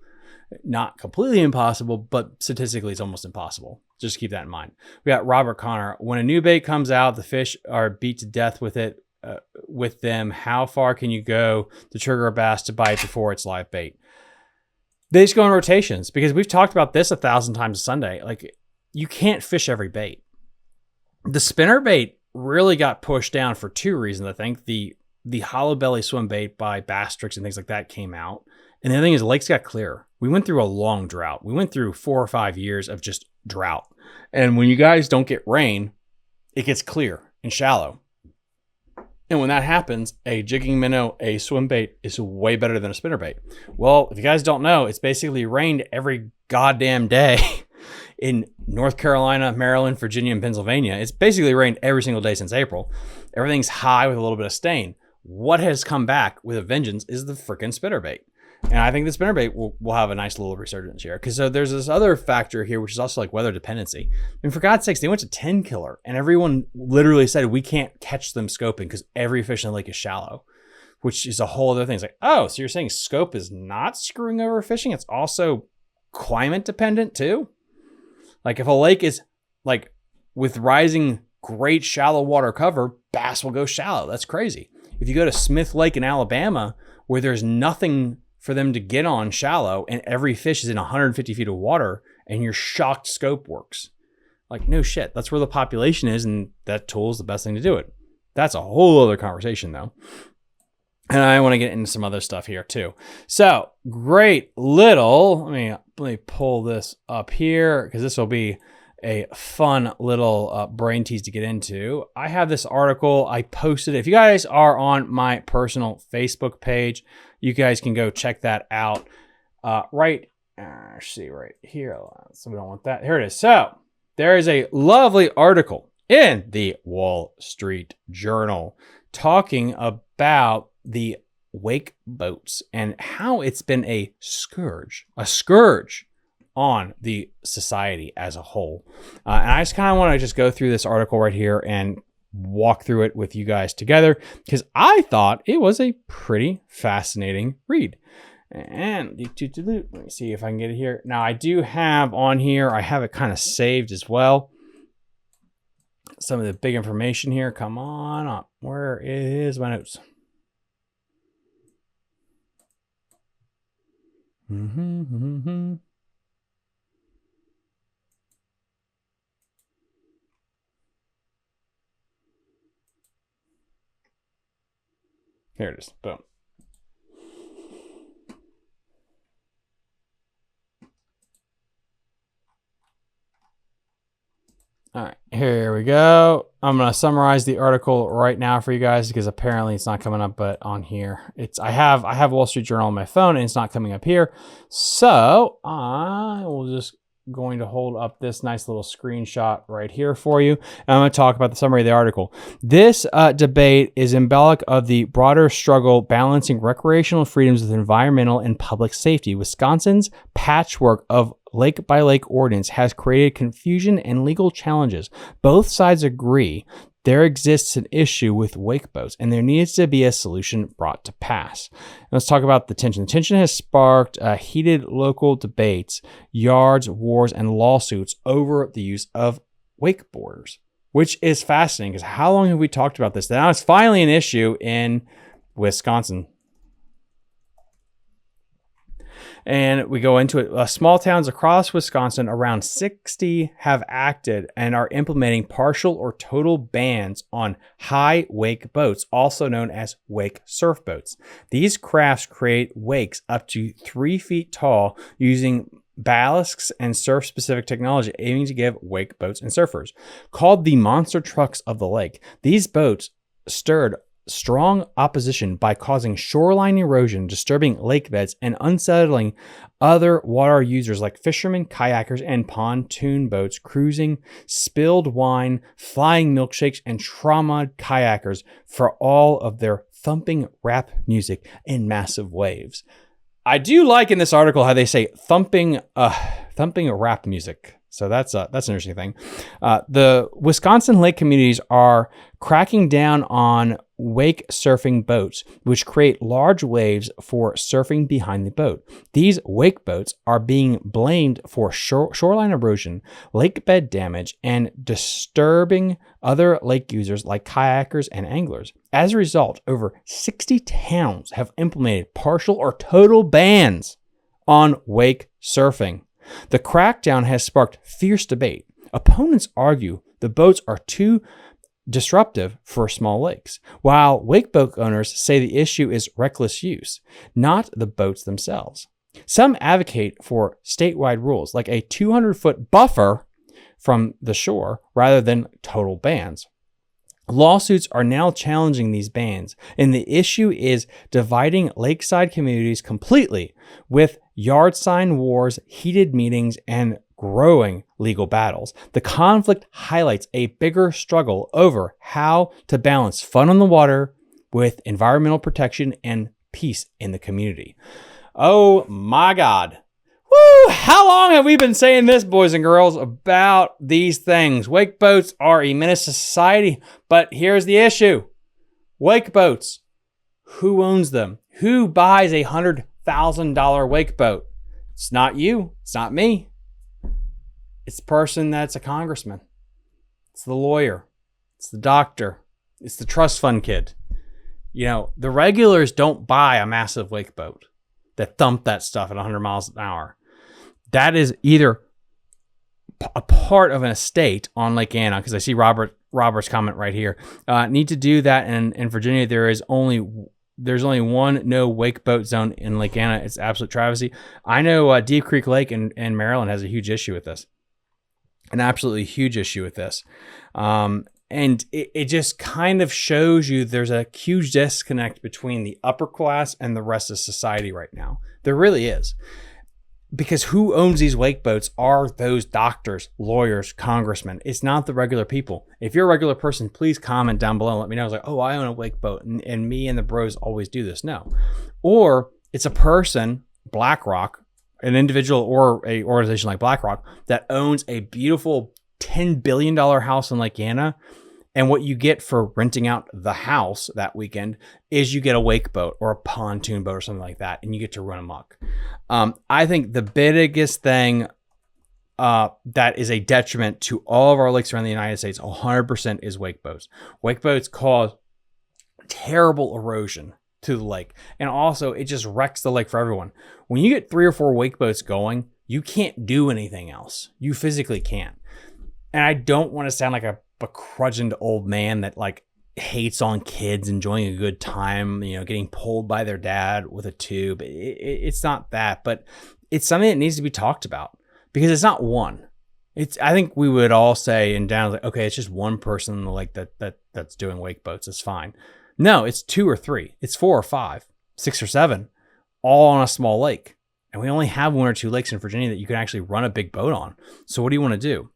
Not completely impossible, but statistically it's almost impossible. Just keep that in mind. We got Robert Connor. When a new bait comes out, the fish are beat to death with it. With them, how far can you go to trigger a bass to bite before it's live bait? They just go in rotations, because we've talked about this 1,000 times a Sunday. Like, you can't fish every bait. The spinner bait really got pushed down for two reasons. I think the hollow belly swim bait by Bass Tricks and things like that came out. And the other thing is, lakes got clearer. We went through a long drought. We went through 4 or 5 years of just drought. And when you guys don't get rain, it gets clear and shallow. And when that happens, a jigging minnow, a swim bait, is way better than a spinner bait. Well, if you guys don't know, it's basically rained every goddamn day in North Carolina, Maryland, Virginia, and Pennsylvania. It's basically rained every single day since April. Everything's high with a little bit of stain. what has come back with a vengeance is the freaking spinnerbait. And I think the spinnerbait will have a nice little resurgence here. Because so there's this other factor here, which is also like weather dependency. I mean, for God's sakes, they went to 10 killer and everyone literally said, we can't catch them scoping because every fish in the lake is shallow, which is a whole other thing. It's like, oh, so you're saying scope is not screwing over fishing? It's also climate dependent too? Like if a lake is like with rising great shallow water cover, bass will go shallow. That's crazy. If you go to Smith Lake in Alabama, where there's nothing for them to get on shallow and every fish is in 150 feet of water and your shocked scope works. Like, no shit. That's where the population is, and that tool is the best thing to do it. That's a whole other conversation, though. And I want to get into some other stuff here, too. So, great little... Let me pull this up here, because this will be a fun little brain tease to get into. I have this article. I posted it. If you guys are on my personal Facebook page, you guys can go check that out. Right here. So we don't want that. Here it is. So there is a lovely article in the Wall Street Journal talking about the wake boats and how it's been a scourge on the society as a whole. And I just kind of want to just go through this article right here and walk through it with you guys together, because I thought it was a pretty fascinating read. And let me see if I can get it here. Now I do have on here, I have it kind of saved as well. Some of the big information here. Come on up. Where is my notes? Here it is. Boom. All right, here we go. I'm going to summarize the article right now for you guys because apparently it's not coming up, but on here I have Wall Street Journal on my phone and it's not coming up here. So I will just going to hold up this nice little screenshot right here for you. And I'm going to talk about the summary of the article. This debate is symbolic of the broader struggle balancing recreational freedoms with environmental and public safety. Wisconsin's patchwork of lake-by-lake ordinance has created confusion and legal challenges. Both sides agree there exists an issue with wake boats, and there needs to be a solution brought to pass. Let's talk about the tension. The tension has sparked heated local debates, yards, wars, and lawsuits over the use of wakeboarders, which is fascinating because how long have we talked about this? Now it's finally an issue in Wisconsin. And we go into it. Small towns across Wisconsin, around 60 have acted and are implementing partial or total bans on high wake boats, also known as wake surf boats. These crafts create wakes up to 3 feet tall using ballasts and surf-specific technology, aiming to give wake boats and surfers. Called the monster trucks of the lake, these boats stirred strong opposition by causing shoreline erosion, disturbing lake beds, and unsettling other water users like fishermen, kayakers, and pontoon boats cruising, spilled wine, flying milkshakes, and traumatized kayakers for all of their thumping rap music in massive waves. I do like in this article how they say thumping rap music. So that's an interesting thing. The Wisconsin lake communities are cracking down on wake surfing boats, which create large waves for surfing behind the boat. These wake boats are being blamed for shoreline erosion, lake bed damage, and disturbing other lake users like kayakers and anglers. As a result, over 60 towns have implemented partial or total bans on wake surfing. The crackdown has sparked fierce debate. Opponents argue the boats are too disruptive for small lakes, while wakeboat owners say the issue is reckless use, not the boats themselves. Some advocate for statewide rules, like a 200-foot buffer from the shore rather than total bans. Lawsuits are now challenging these bans, and the issue is dividing lakeside communities completely, with yard sign wars, heated meetings, and growing legal battles. The conflict highlights a bigger struggle over how to balance fun on the water with environmental protection and peace in the community. Oh my God. Woo! How long have we been saying this, boys and girls, about these things? Wake boats are a menace to society, but here's the issue. Wake boats, who owns them? Who buys a $100,000 wake boat? It's not you. It's not me. It's the person that's a congressman. It's the lawyer. It's the doctor. It's the trust fund kid. You know, the regulars don't buy a massive wake boat that thump that stuff at 100 miles an hour. That is either a part of an estate on Lake Anna, because I see Robert's comment right here. Need to do that in Virginia. There's only one no wake boat zone in Lake Anna. It's absolute travesty. I know Deep Creek Lake in Maryland has a huge issue with this. An absolutely huge issue with this. And it just kind of shows you there's a huge disconnect between the upper class and the rest of society right now. There really is. Because who owns these wake boats are those doctors, lawyers, congressmen. It's not the regular people. If you're a regular person, please comment down below and let me know. It's like, oh, I own a wake boat and me and the bros always do this. No. Or it's a person, BlackRock, an individual or a organization like BlackRock that owns a beautiful $10 billion house in Lake Anna. And what you get for renting out the house that weekend is you get a wake boat or a pontoon boat or something like that, and you get to run amok. I think the biggest thing that is a detriment to all of our lakes around the United States, 100% is wake boats. Wake boats cause terrible erosion to the lake. And also, it just wrecks the lake for everyone. When you get 3 or 4 wake boats going, you can't do anything else. You physically can't. And I don't want to sound like a begrudged old man that like hates on kids enjoying a good time, you know, getting pulled by their dad with a tube. It's not that, but it's something that needs to be talked about because it's not one. I think we would all say and down like, okay, it's just one person in the lake that's doing wake boats. It's fine. No, it's 2 or 3. It's 4 or 5, 6 or 7, all on a small lake. And we only have 1 or 2 lakes in Virginia that you can actually run a big boat on. So what do you want to do?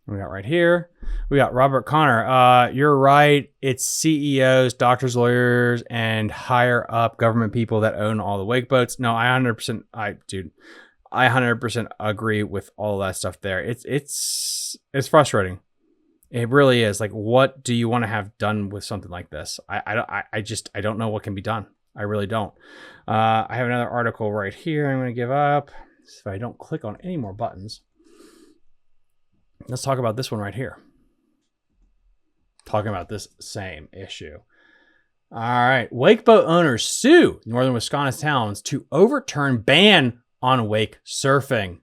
We got right here. We got Robert Connor. You're right. It's CEOs, doctors, lawyers, and higher up government people that own all the wake boats. No, I 100% agree with all that stuff there. It's frustrating. It really is. Like, what do you want to have done with something like this? I don't know what can be done. I really don't. I have another article right here. I'm going to give up. If I don't click on any more buttons. Let's talk about this one right here. Talking about this same issue. All right. Wakeboat owners sue northern Wisconsin towns to overturn ban on wake surfing.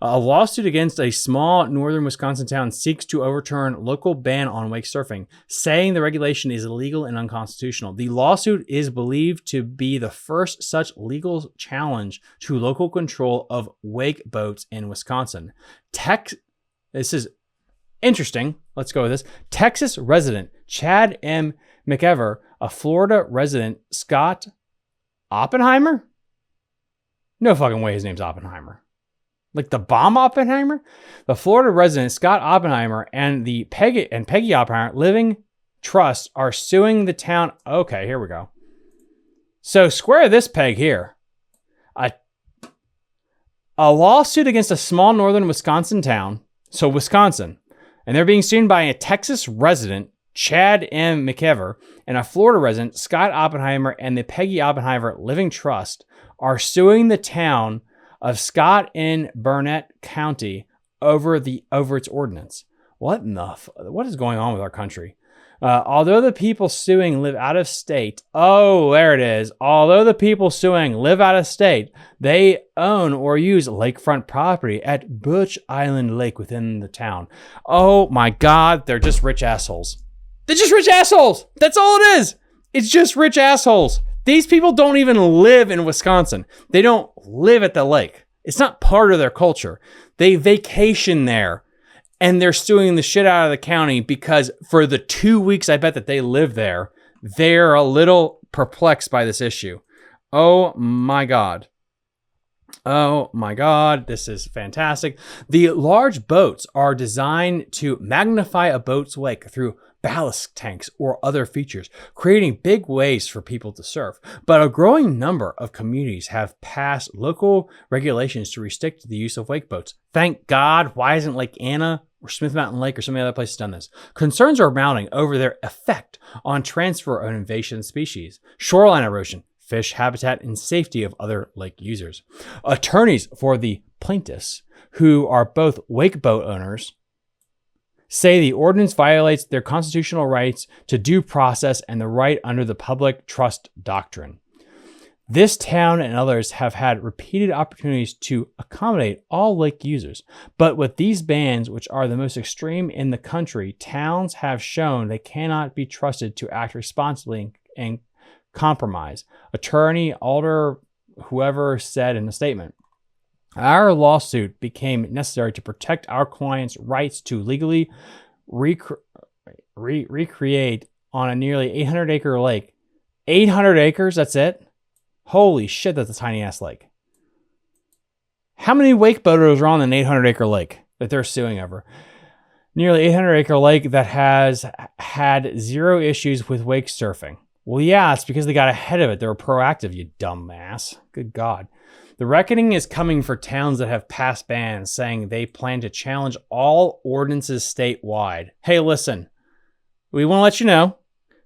A lawsuit against a small northern Wisconsin town seeks to overturn local ban on wake surfing, saying the regulation is illegal and unconstitutional. The lawsuit is believed to be the first such legal challenge to local control of wake boats in Wisconsin. This is interesting. Let's go with this. Texas resident Chad M. McEver, a Florida resident Scott Oppenheimer? No fucking way his name's Oppenheimer. Like the bomb Oppenheimer? The Florida resident Scott Oppenheimer and the Peggy Oppenheimer Living Trust are suing the town. Okay, here we go. So square this peg here. A lawsuit against a small northern Wisconsin town. So Wisconsin, and they're being sued by a Texas resident, Chad M. McEver, and a Florida resident, Scott Oppenheimer, and the Peggy Oppenheimer Living Trust are suing the town of Scott in Burnett County over its ordinance. What is going on with our country? Although the people suing live out of state. Oh, there it is. Although the people suing live out of state, they own or use lakefront property at Butch Island Lake within the town. Oh my God, they're just rich assholes. They're just rich assholes. That's all it is. It's just rich assholes. These people don't even live in Wisconsin. They don't live at the lake. It's not part of their culture. They vacation there. And they're suing the shit out of the county because for the 2 weeks I bet that they live there, they're a little perplexed by this issue. Oh my God. Oh my God, this is fantastic. The large boats are designed to magnify a boat's wake through ballast tanks or other features, creating big waves for people to surf. But a growing number of communities have passed local regulations to restrict the use of wake boats. Thank God. Why isn't Lake Anna or Smith Mountain Lake or some of the other places done this? Concerns are mounting over their effect on transfer of invasive species, shoreline erosion, fish habitat, and safety of other lake users. Attorneys for the plaintiffs, who are both wake boat owners, say the ordinance violates their constitutional rights to due process and the right under the public trust doctrine. This town and others have had repeated opportunities to accommodate all lake users, but with these bans, which are the most extreme in the country, towns have shown they cannot be trusted to act responsibly and compromise. Attorney Alder, whoever, said in a statement, our lawsuit became necessary to protect our clients' rights to legally recreate on a nearly 800-acre lake. 800 acres, that's it? Holy shit, that's a tiny ass lake. How many wakeboaters are on an 800-acre lake that they're suing over? Nearly 800-acre lake that has had zero issues with wake surfing. Well, yeah, it's because they got ahead of it. They were proactive, you dumbass. Good God. The reckoning is coming for towns that have passed bans, saying they plan to challenge all ordinances statewide. Hey, listen, we want to let you know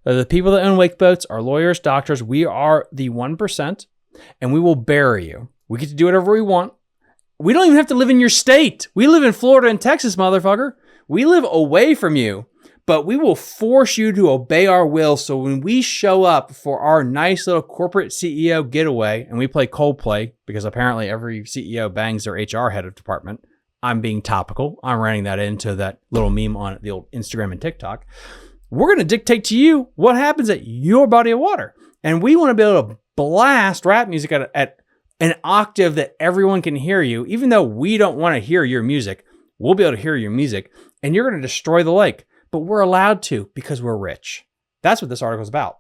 that the people that own wake boats are lawyers, doctors. We are the 1%, and we will bury you. We get to do whatever we want. We don't even have to live in your state. We live in Florida and Texas, motherfucker. We live away from you. But we will force you to obey our will. So when we show up for our nice little corporate CEO getaway, and we play Coldplay, because apparently every CEO bangs their HR head of department. I'm being topical. I'm running that into that little meme on the old Instagram and TikTok. We're going to dictate to you what happens at your body of water. And we want to be able to blast rap music at an octave that everyone can hear you. Even though we don't want to hear your music, we'll be able to hear your music. And you're going to destroy the lake. But we're allowed to because we're rich. That's what this article is about.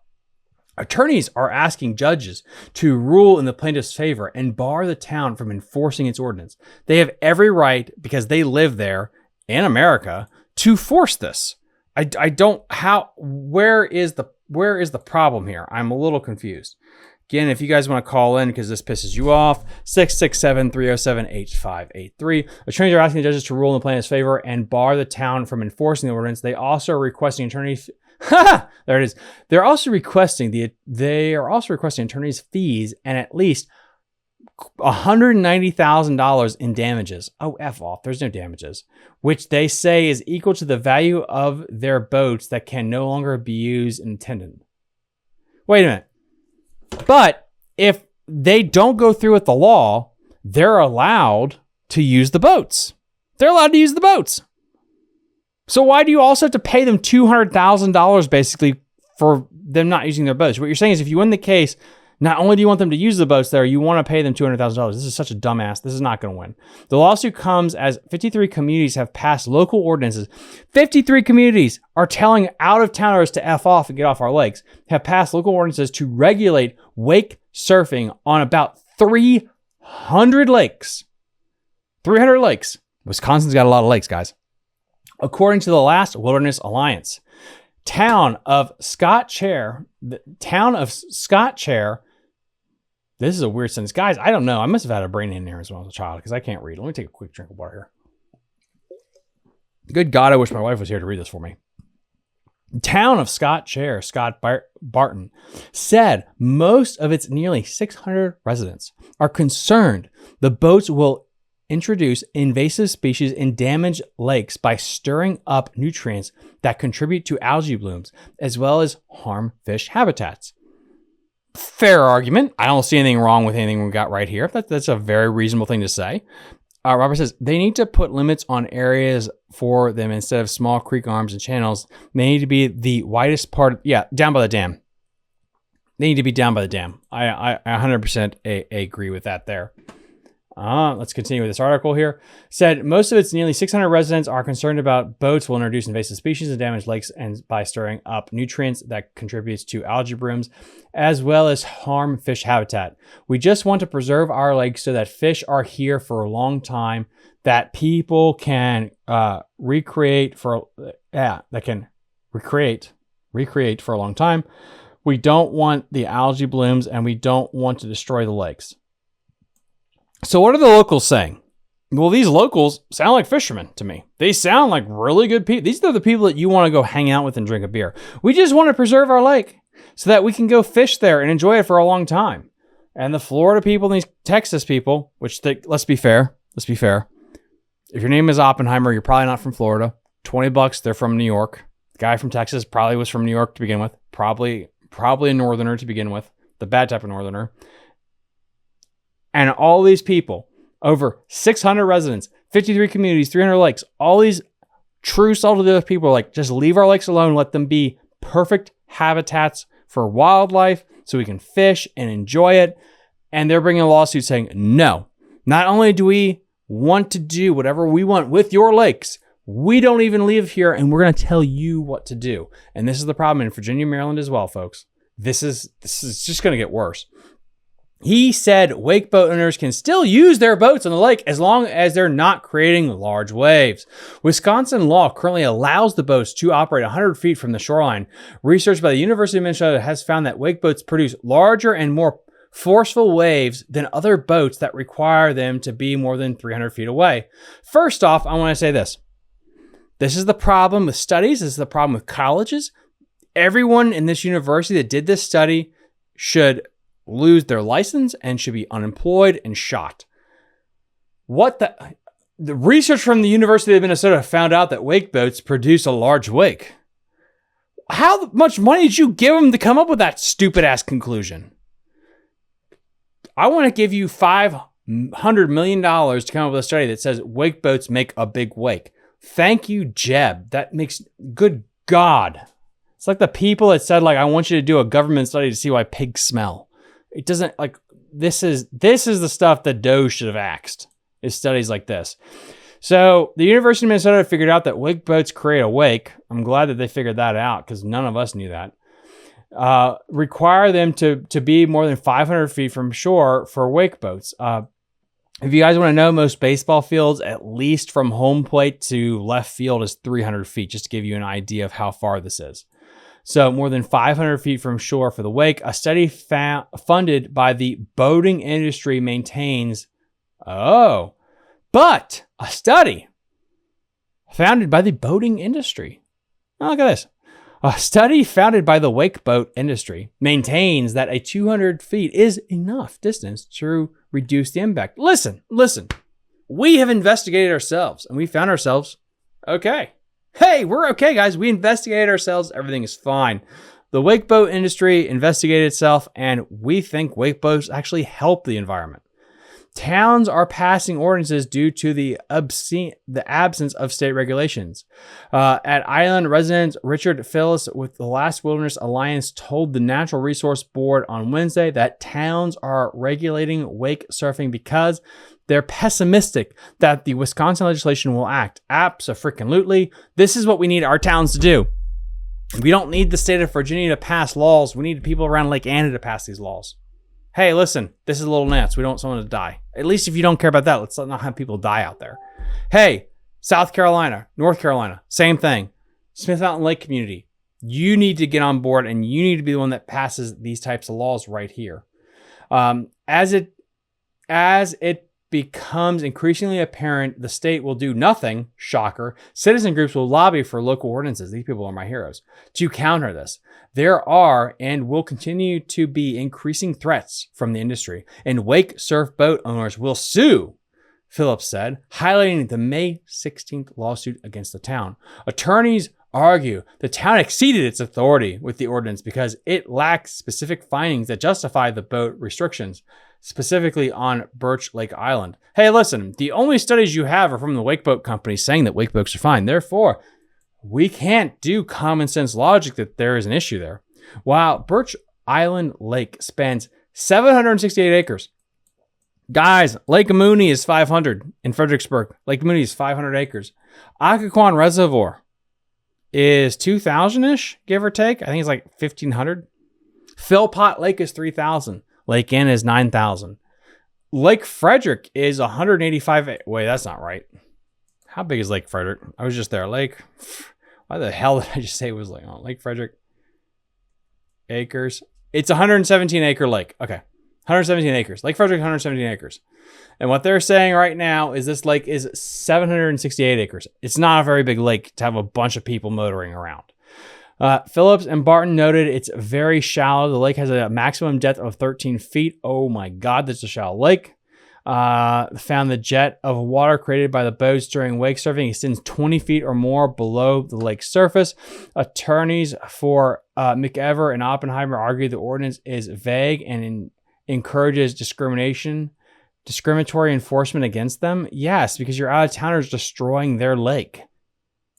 Attorneys are asking judges to rule in the plaintiff's favor and bar the town from enforcing its ordinance. They have every right, because they live there in America, to force this. I don't, where is the problem here? I'm a little confused. Again, if you guys want to call in because this pisses you off, 667-307-8583. Attorneys are asking the judges to rule in the plaintiff's favor and bar the town from enforcing the ordinance. They also are requesting attorneys. There it is. They're also requesting attorneys' fees and at least $190,000 in damages. Oh, F off. There's no damages, which they say is equal to the value of their boats that can no longer be used and attended. Wait a minute. But if they don't go through with the law, they're allowed to use the boats. They're allowed to use the boats. So why do you also have to pay them $200,000 basically for them not using their boats? What you're saying is if you win the case, not only do you want them to use the boats there, you want to pay them $200,000. This is such a dumbass. This is not going to win. The lawsuit comes as 53 communities have passed local ordinances. 53 communities are telling out-of-towners to F off and get off our lakes, have passed local ordinances to regulate wake surfing on about 300 lakes. 300 lakes. Wisconsin's got a lot of lakes, guys. According to the Last Wilderness Alliance, the town of Scott Chair, this is a weird sentence. Guys, I don't know. I must have had a brain in there as when I was a child because I can't read. Let me take a quick drink of water here. Good God, I wish my wife was here to read this for me. The town of Scott Chair, Scott Barton, said most of its nearly 600 residents are concerned the boats will introduce invasive species in damaged lakes by stirring up nutrients that contribute to algae blooms, as well as harm fish habitats. Fair argument. I don't see anything wrong with anything we got right here. That's a very reasonable thing to say. Robert says they need to put limits on areas for them instead of small creek arms and channels. They need to be the widest part. Yeah, down by the dam. They need to be down by the dam. I 100% agree with that there. Let's continue with this article here. Said most of its nearly 600 residents are concerned about boats will introduce invasive species and damage lakes and by stirring up nutrients that contributes to algae blooms, as well as harm fish habitat. We just want to preserve our lakes so that fish are here for a long time, that people can recreate for a long time. We don't want the algae blooms and we don't want to destroy the lakes. So what are the locals saying? Well, these locals sound like fishermen to me. They sound like really good people. These are the people that you want to go hang out with and drink a beer. We just want to preserve our lake so that we can go fish there and enjoy it for a long time. And the Florida people and these Texas people, which let's be fair. If your name is Oppenheimer, you're probably not from Florida. $20, they're from New York. The guy from Texas probably was from New York to begin with. Probably a northerner to begin with. The bad type of northerner. And all these people, over 600 residents, 53 communities, 300 lakes, all these true salt-of-the-earth people are like, just leave our lakes alone, let them be perfect habitats for wildlife so we can fish and enjoy it. And they're bringing a lawsuit saying, no, not only do we want to do whatever we want with your lakes, we don't even live here and we're going to tell you what to do. And this is the problem in Virginia, Maryland as well, folks. This is just going to get worse. He said wakeboat owners can still use their boats on the lake as long as they're not creating large waves. Wisconsin law currently allows the boats to operate 100 feet from the shoreline. Research by the University of Minnesota has found that wakeboats produce larger and more forceful waves than other boats that require them to be more than 300 feet away. First off, I want to say this. This is the problem with studies. This is the problem with colleges. Everyone in this university that did this study should lose their license and should be unemployed and shot. The research from the University of Minnesota found out that wakeboats produce a large wake. How much money did you give them to come up with that stupid ass conclusion? I want to give you $500 million to come up with a study that says wakeboats make a big wake. Thank you, Jeb. That makes good God. It's like the people that said, like, I want you to do a government study to see why pigs smell. It doesn't, like, this is the stuff that Doe should have axed, is studies like this. So the University of Minnesota figured out that wakeboats create a wake. I'm glad that they figured that out because none of us knew that. Require them to be more than 500 feet from shore for wakeboats. If you guys want to know, most baseball fields, at least from home plate to left field, is 300 feet, just to give you an idea of how far this is. So more than 500 feet from shore for the wake. A study funded by the boating industry maintains, but a study founded by the boating industry. Oh, look at this. A study founded by the wakeboat industry maintains that a 200 feet is enough distance to reduce the impact. Listen. We have investigated ourselves and we found ourselves okay. Hey, we're okay, guys. We investigated ourselves. Everything is fine. The wakeboat industry investigated itself, and we think wakeboats actually help the environment. Towns are passing ordinances due to the absence of state regulations. At Island, resident Richard Phillips with the Last Wilderness Alliance told the Natural Resource Board on Wednesday that towns are regulating wake surfing because they're pessimistic that the Wisconsin legislation will act. Abso-freaking-lutely. This is what we need our towns to do. We don't need the state of Virginia to pass laws. We need people around Lake Anna to pass these laws. Hey, listen, this is Little Nats. We don't want someone to die. At least if you don't care about that, let's not have people die out there. Hey, South Carolina, North Carolina, same thing. Smith Mountain Lake community. You need to get on board and you need to be the one that passes these types of laws right here. As it becomes increasingly apparent the state will do nothing, shocker, citizen groups will lobby for local ordinances. These people are my heroes. To counter this, there are and will continue to be increasing threats from the industry, and wake surf boat owners will sue, Phillips said, highlighting the May 16th lawsuit against the town. Attorneys argue the town exceeded its authority with the ordinance because it lacks specific findings that justify the boat restrictions, specifically on Birch Lake Island. Hey, listen, the only studies you have are from the wakeboat company saying that wakeboats are fine. Therefore, we can't do common sense logic that there is an issue there. While Birch Island Lake spans 768 acres, Guys, Lake Mooney is 500 in Fredericksburg. Lake Mooney is 500 acres. Occoquan Reservoir is 2,000-ish, give or take. I think it's like 1,500. Philpott Lake is 3,000. Lake Ann is 9,000. Lake Frederick is 185. Wait, that's not right. How big is Lake Frederick? I was just there. Why the hell did I just say it was like Lake Frederick acres? It's 117 acre lake. Okay. 117 acres. Lake Frederick, 117 acres. And what they're saying right now is this lake is 768 acres. It's not a very big lake to have a bunch of people motoring around. Phillips and Barton noted it's very shallow. The lake has a maximum depth of 13 feet. Oh my God, that's a shallow lake. Found the jet of water created by the boats during wake surfing extends 20 feet or more below the lake's surface. Attorneys for McEver and Oppenheimer argue the ordinance is vague and encourages discriminatory enforcement against them. Yes, because your out-of-towners destroying their lake.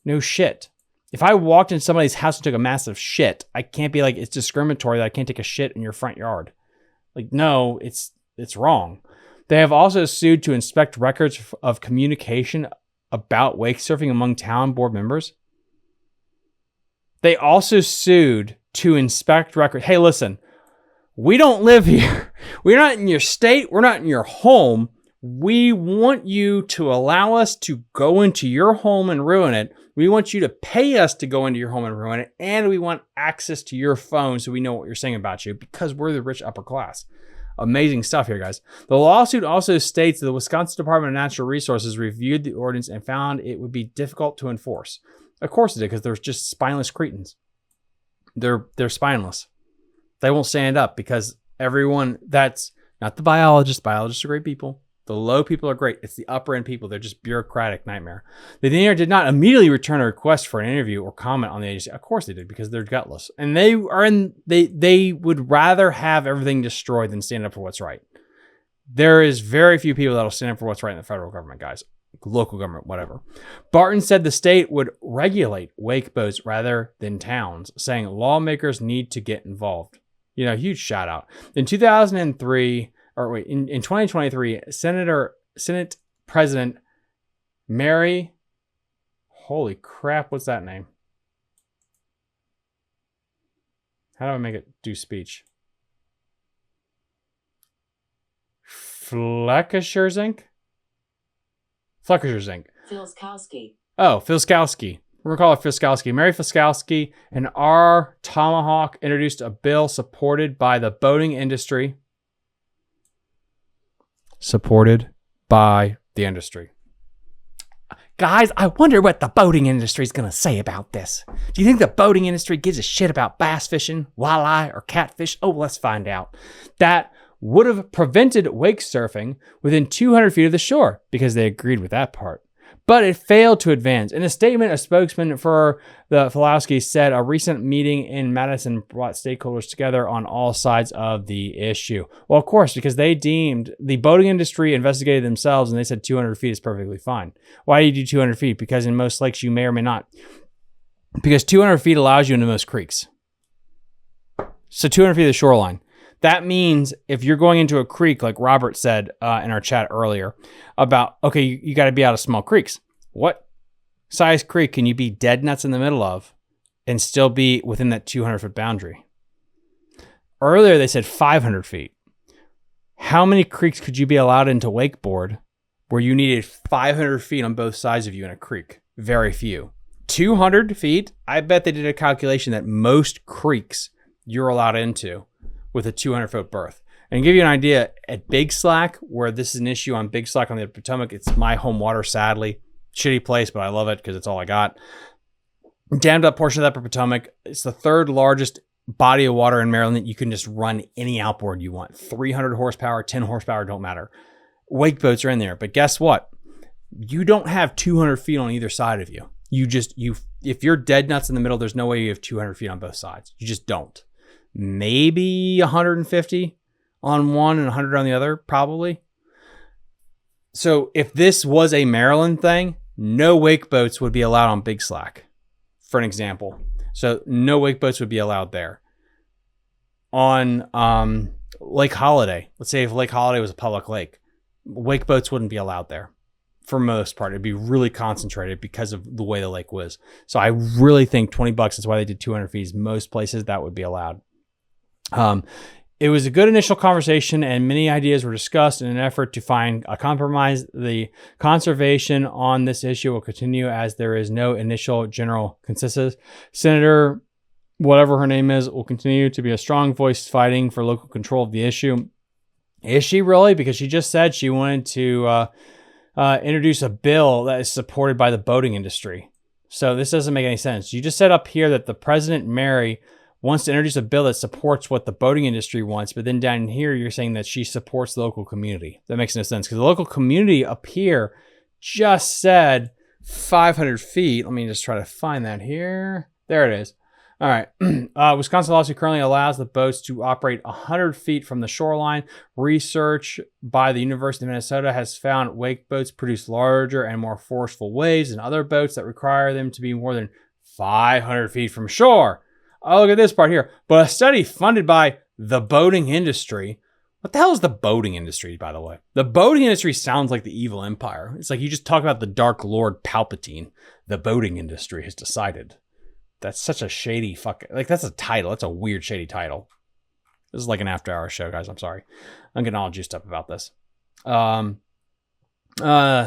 No shit. If I walked into somebody's house and took a massive shit, I can't be like, it's discriminatory that I can't take a shit in your front yard. Like, no, it's wrong. They have also sued to inspect records of communication about wake surfing among town board members. They also sued to inspect records. Hey, listen, we don't live here. We're not in your state. We're not in your home. We want you to allow us to go into your home and ruin it. We want you to pay us to go into your home and ruin it. And we want access to your phone so we know what you're saying about you because we're the rich upper class. Amazing stuff here, guys. The lawsuit also states that the Wisconsin Department of Natural Resources reviewed the ordinance and found it would be difficult to enforce. Of course it did, because there's just spineless cretins. They're spineless. They won't stand up because everyone that's not the biologists. Biologists are great people. The low people are great. It's the upper end people. They're just bureaucratic nightmare. The DNR did not immediately return a request for an interview or comment on the agency. Of course they did, because they're gutless. And they would rather have everything destroyed than stand up for what's right. There is very few people that'll stand up for what's right in the federal government, guys. Local government, whatever. Barton said the state would regulate wake boats rather than towns, saying lawmakers need to get involved. You know, huge shout out. In 2023, Senate President Mary, holy crap, what's that name? How do I make it do speech? Fleckersherzink? Filskowski. Oh, Filskowski. We're going to call her Filskowski. Mary Filskowski and R. Tomahawk introduced a bill supported by the boating industry. Supported by the industry. Guys, I wonder what the boating industry is going to say about this. Do you think the boating industry gives a shit about bass fishing, walleye, or catfish? Oh, let's find out. That would have prevented wake surfing within 200 feet of the shore, because they agreed with that part. But it failed to advance. In a statement, a spokesman for the Filskowski said a recent meeting in Madison brought stakeholders together on all sides of the issue. Well, of course, because they deemed the boating industry investigated themselves and they said 200 feet is perfectly fine. Why do you do 200 feet? Because in most lakes you may or may not. Because 200 feet allows you into most creeks. So 200 feet of the shoreline. That means if you're going into a creek, like Robert said in our chat earlier, about, okay, you got to be out of small creeks. What size creek can you be dead nuts in the middle of and still be within that 200-foot boundary? Earlier, they said 500 feet. How many creeks could you be allowed into wakeboard where you needed 500 feet on both sides of you in a creek? Very few. 200 feet? I bet they did a calculation that most creeks you're allowed into with a 200-foot berth. And to give you an idea, at Big Slack, where this is an issue on Big Slack on the Potomac, it's my home water, sadly. Shitty place, but I love it because it's all I got. Dammed up portion of that Potomac, it's the third largest body of water in Maryland that you can just run any outboard you want. 300 horsepower, 10 horsepower, don't matter. Wake boats are in there, but guess what? You don't have 200 feet on either side of you. If you're dead nuts in the middle, there's no way you have 200 feet on both sides. You just don't. Maybe 150 on one and 100 on the other, probably. So if this was a Maryland thing, no wake boats would be allowed on Big Slack, for an example. So no wake boats would be allowed there. On Lake Holiday, let's say if Lake Holiday was a public lake, wake boats wouldn't be allowed there for most part. It'd be really concentrated because of the way the lake was. So I really think $20, that's why they did 200 feet. Most places that would be allowed. It was a good initial conversation and many ideas were discussed in an effort to find a compromise. The conservation on this issue will continue as there is no initial general consensus. Senator, whatever her name is, will continue to be a strong voice fighting for local control of the issue. Is she really? Because she just said she wanted to introduce a bill that is supported by the boating industry. So this doesn't make any sense. You just said up here that the President Mary wants to introduce a bill that supports what the boating industry wants, but then down here you're saying that she supports the local community. That makes no sense because the local community up here just said 500 feet. Let me just try to find that here. There it is. All right. Wisconsin lawsuit currently allows the boats to operate 100 feet from the shoreline. Research by the University of Minnesota has found wake boats produce larger and more forceful waves than other boats that require them to be more than 500 feet from shore. Oh, look at this part here. But a study funded by the boating industry. What the hell is the boating industry, by the way? The boating industry sounds like the evil empire. It's like you just talk about the Dark Lord Palpatine. The boating industry has decided. That's such a shady fucking... Like, that's a title. That's a weird, shady title. This is like an after-hour show, guys. I'm sorry. I'm getting all juiced up about this.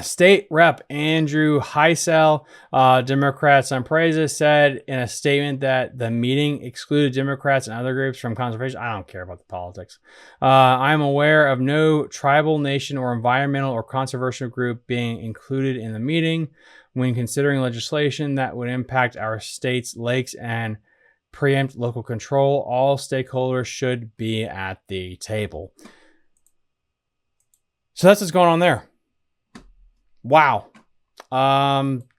State Rep Andrew Heisel, Democrats on Praises, said in a statement that the meeting excluded Democrats and other groups from conservation. I don't care about the politics. I'm aware of no tribal, nation, or environmental or conservation group being included in the meeting. When considering legislation that would impact our state's lakes and preempt local control, all stakeholders should be at the table. So that's what's going on there. Wow.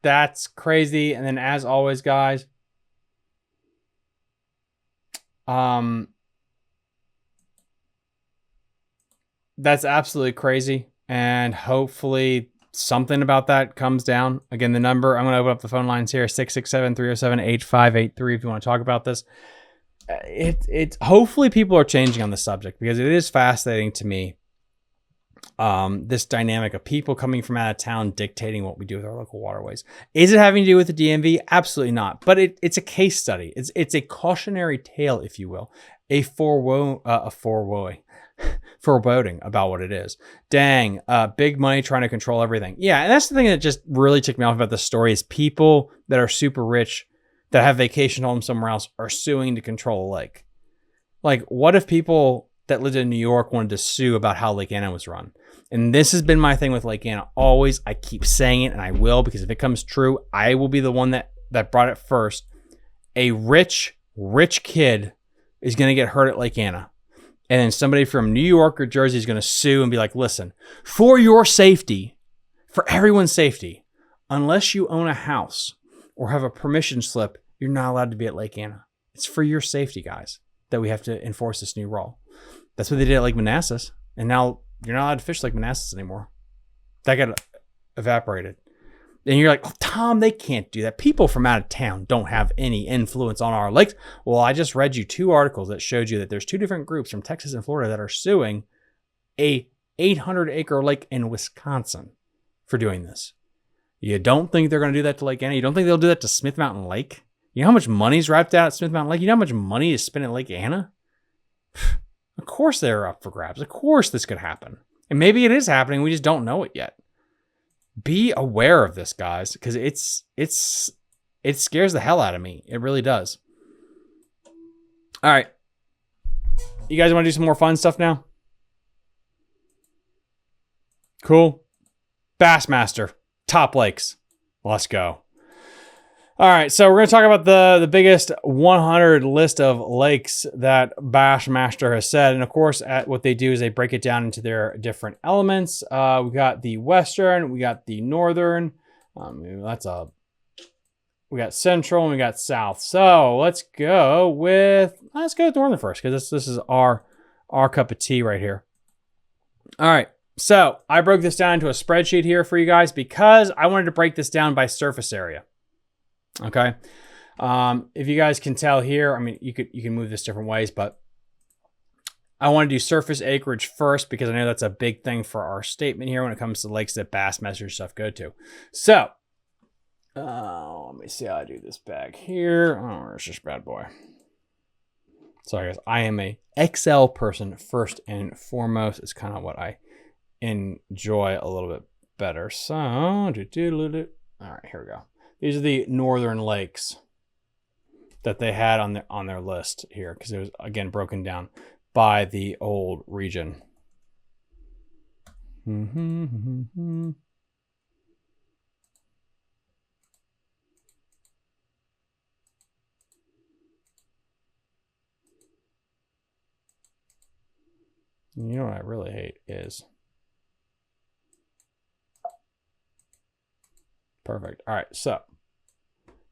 That's crazy. And then as always, guys, that's absolutely crazy. And hopefully something about that comes down. Again, the number, I'm going to open up the phone lines here, 667-307-8583 if you want to talk about this. It's hopefully people are changing on the subject because it is fascinating to me. This dynamic of people coming from out of town dictating what we do with our local waterways. Is it having to do with the DMV? Absolutely not. But it's a case study. It's a cautionary tale, if you will, a foreboding about what it is. Dang, big money trying to control everything. Yeah, and that's the thing that just really ticked me off about this story is people that are super rich that have vacation homes somewhere else are suing to control a lake. Like, what if people that lived in New York wanted to sue about how Lake Anna was run? And this has been my thing with Lake Anna. Always, I keep saying it, and I will, because if it comes true, I will be the one that brought it first. A rich kid is going to get hurt at Lake Anna. And then somebody from New York or Jersey is going to sue and be like, listen, for your safety, for everyone's safety, unless you own a house or have a permission slip, you're not allowed to be at Lake Anna. It's for your safety, guys, that we have to enforce this new rule. That's what they did at Lake Manassas. And now you're not allowed to fish Lake Manassas anymore. That got evaporated. And you're like, oh, Tom, they can't do that. People from out of town don't have any influence on our lakes. Well, I just read you 2 articles that showed you that there's 2 different groups from Texas and Florida that are suing a 800-acre lake in Wisconsin for doing this. You don't think they're going to do that to Lake Anna? You don't think they'll do that to Smith Mountain Lake? You know how much money's wrapped out at Smith Mountain Lake? You know how much money is spent at Lake Anna? Of course they're up for grabs. Of course this could happen. And maybe it is happening. We just don't know it yet. Be aware of this, guys, because it scares the hell out of me. It really does. All right. You guys want to do some more fun stuff now? Cool. Bassmaster. Top lakes. Let's go. All right, so we're going to talk about the biggest 100 list of lakes that Bassmaster has said. And of course, what they do is they break it down into their different elements. We got the western, we got the northern, we got central, and we got south. So let's go with northern first, because this is our cup of tea right here. All right, so I broke this down into a spreadsheet here for you guys because I wanted to break this down by surface area. Okay. If you guys can tell here, I mean, you can move this different ways, but I want to do surface acreage first because I know that's a big thing for our statement here when it comes to lakes that Bassmaster stuff go to. So, let me see how I do this bag here. Oh, where's this bad boy? Sorry, guys. I am a XL person first and foremost. It's kind of what I enjoy a little bit better. So, all right, here we go. These are the northern lakes that they had on their list here because it was, again, broken down by the old region. You know what I really hate is... Perfect. All right, so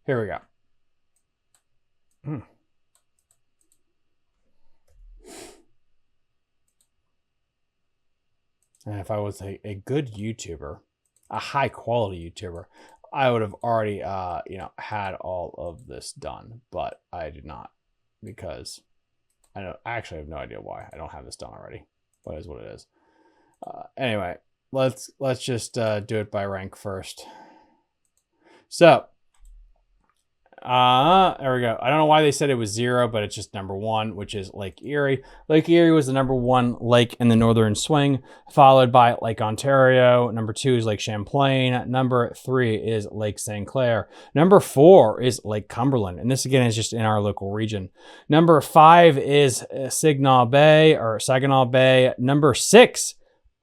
here we go. And if I was a good YouTuber, a high quality YouTuber, I would have already, had all of this done, but I did not because I actually have no idea why I don't have this done already. What is what it is. Anyway, let's just do it by rank first. So, there we go. I don't know why they said it was 0, but it's just number 1, which is Lake Erie. Lake Erie was the number 1 lake in the northern swing, followed by Lake Ontario. Number 2 is Lake Champlain. Number 3 is Lake St. Clair. Number 4 is Lake Cumberland. And this, again, is just in our local region. Number 5 is Saginaw Bay. Number 6,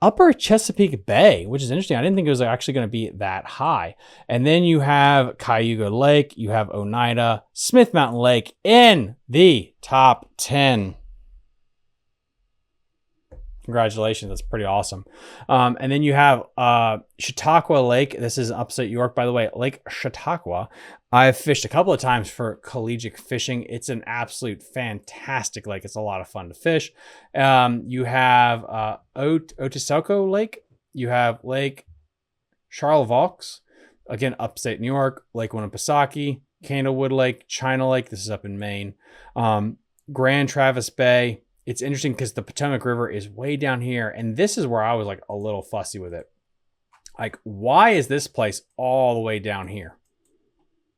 Upper Chesapeake Bay, which is interesting. I didn't think it was actually going to be that high. And then you have Cayuga Lake, you have Oneida, Smith Mountain Lake in the top 10. Congratulations, that's pretty awesome. And then you have Chautauqua Lake. This is upstate York, by the way, Lake Chautauqua. I've fished a couple of times for collegiate fishing. It's an absolute fantastic lake. It's a lot of fun to fish. You have Otisauco Lake. You have Lake Charlevoix, again, upstate New York, Lake Winnipesaukee, Candlewood Lake, China Lake. This is up in Maine. Grand Traverse Bay. It's interesting because the Potomac River is way down here. And this is where I was like a little fussy with it. Like, why is this place all the way down here?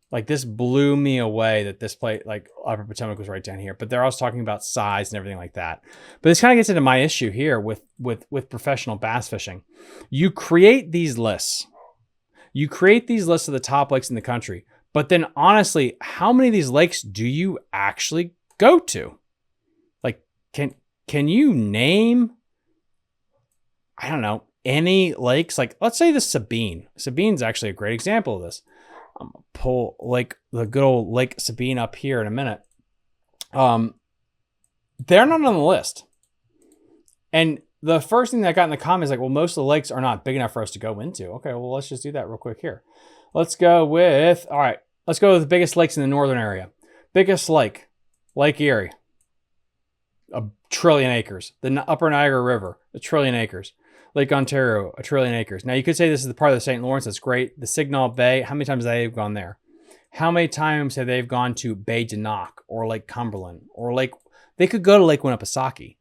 Like, this blew me away that this place, like Upper Potomac, was right down here. But they're also talking about size and everything like that. But this kind of gets into my issue here with professional bass fishing. You create these lists. You create these lists of the top lakes in the country. But then, honestly, how many of these lakes do you actually go to? Like, can you name, I don't know, any lakes? Like, let's say the Sabine. Sabine's actually a great example of this. I'm gonna pull the good old Lake Sabine up here in a minute. They're not on the list. And the first thing that I got in the comments is like, well, most of the lakes are not big enough for us to go into. Okay, well, let's just do that real quick here. Let's go with the biggest lakes in the northern area. Biggest lake, Lake Erie, 1 trillion acres. The Upper Niagara River, 1 trillion acres. Lake Ontario, 1 trillion acres. Now, you could say this is the part of the St. Lawrence that's great. The Saginaw Bay, how many times have they gone there? How many times have they gone to Bay de Noc or Lake Cumberland or they could go to Lake Winnipesaukee.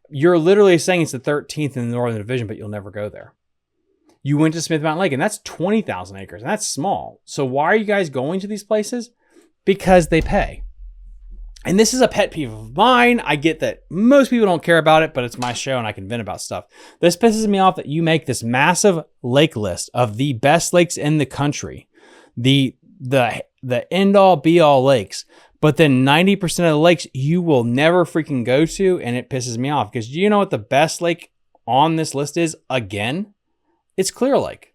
You're literally saying it's the 13th in the Northern Division, but you'll never go there. You went to Smith Mountain Lake, and that's 20,000 acres, and that's small. So why are you guys going to these places? Because they pay. And this is a pet peeve of mine. I get that most people don't care about it, but it's my show and I can vent about stuff. This pisses me off that you make this massive lake list of the best lakes in the country, the end all be all lakes, but then 90% of the lakes you will never freaking go to, and it pisses me off because do you know what the best lake on this list is? Again, it's Clear Lake.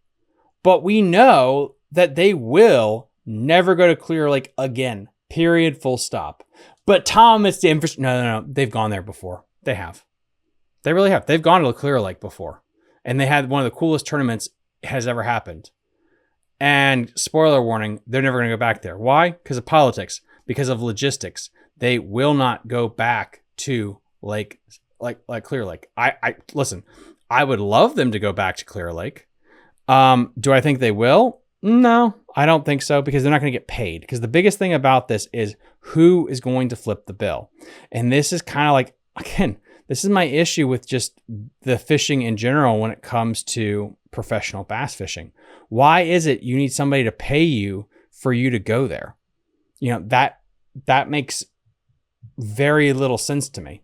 But we know that they will never go to Clear Lake again. Period. Full stop. But Tom, it's the infrastructure. No. They've gone there before. They have. They really have. They've gone to Clear Lake before. And they had one of the coolest tournaments has ever happened. And spoiler warning, they're never going to go back there. Why? Because of politics. Because of logistics. They will not go back to Lake, like Clear Lake. Listen, I would love them to go back to Clear Lake. Do I think they will? No, I don't think so, because they're not going to get paid. Because the biggest thing about this is who is going to flip the bill. And this is kind of like, again, This is my issue with just the fishing in general when it comes to professional bass fishing. Why is it you need somebody to pay you for you to go there? You know, that makes very little sense to me.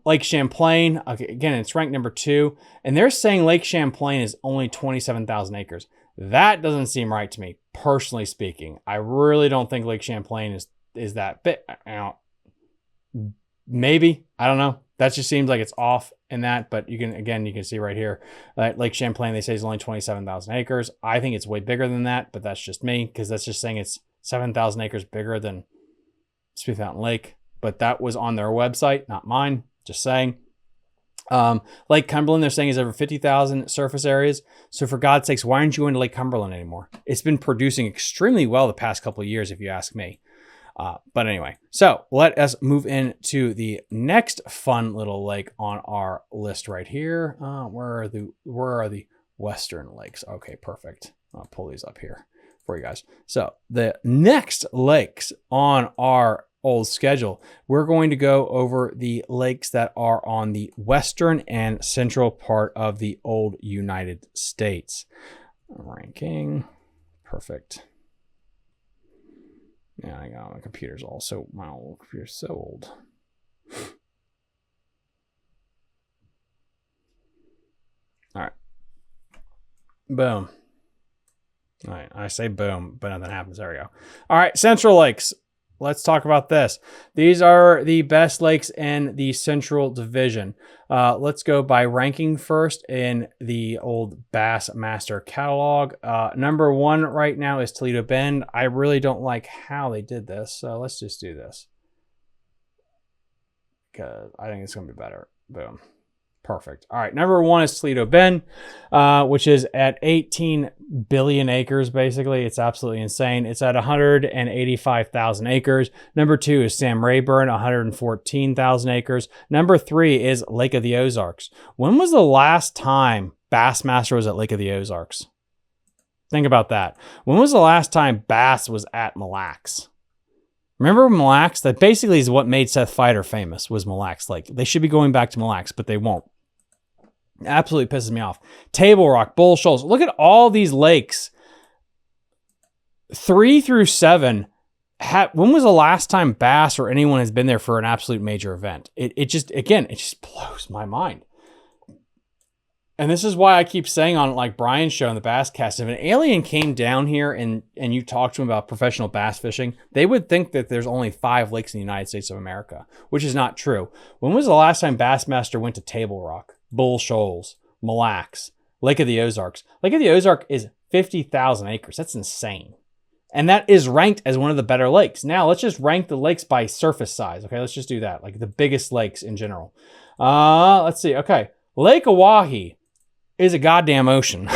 Lake Champlain, okay, again, it's ranked number 2, and they're saying Lake Champlain is only 27,000 acres. That doesn't seem right to me, personally speaking. I really don't think Lake Champlain is that big. Maybe, I don't know. That just seems like it's off in that, but you can see right here, Lake Champlain, they say is only 27,000 acres. I think it's way bigger than that, but that's just me, because that's just saying it's 7,000 acres bigger than Smooth Mountain Lake. But that was on their website, not mine, just saying. Lake Cumberland, they're saying is over 50,000 surface areas. So for God's sakes, why aren't you going to Lake Cumberland anymore? It's been producing extremely well the past couple of years, if you ask me. But anyway, so let us move into the next fun little lake on our list right here. Where are the western lakes? Okay, perfect. I'll pull these up here for you guys. So the next lakes on our old schedule, we're going to go over the lakes that are on the western and central part of the old United States. Ranking. Perfect. Yeah, I got my computer's also, my old computer's so old. All right. Boom. All right, I say boom, but nothing happens. There we go. All right, Central Lakes. Let's talk about this. These are the best lakes in the Central Division. Let's go by ranking first in the old Bassmaster catalog. Number 1 right now is Toledo Bend. I really don't like how they did this, so let's just do this, because I think it's going to be better. Boom. Perfect. All right. Number 1 is Toledo Bend, which is at 18 billion acres. Basically, it's absolutely insane. It's at 185,000 acres. Number 2 is Sam Rayburn, 114,000 acres. Number 3 is Lake of the Ozarks. When was the last time Bassmaster was at Lake of the Ozarks? Think about that. When was the last time Bass was at Mille Lacs? Remember Mille Lacs? That basically is what made Seth Feider famous, was Mille Lacs. Like, they should be going back to Mille Lacs, but they won't. Absolutely pisses me off. Table Rock, Bull Shoals. Look at all these lakes. 3 through 7. When was the last time Bass or anyone has been there for an absolute major event? It just blows my mind. And this is why I keep saying on like Brian's show on the Basscast, if an alien came down here and you talked to him about professional bass fishing, they would think that there's only 5 lakes in the United States of America, which is not true. When was the last time Bassmaster went to Table Rock, Bull Shoals, Mille Lacs, Lake of the Ozarks? Lake of the Ozark is 50,000 acres. That's insane. And that is ranked as one of the better lakes. Now, let's just rank the lakes by surface size. Okay, let's just do that. Like the biggest lakes in general. Let's see. Okay, Lake Oahe is a goddamn ocean.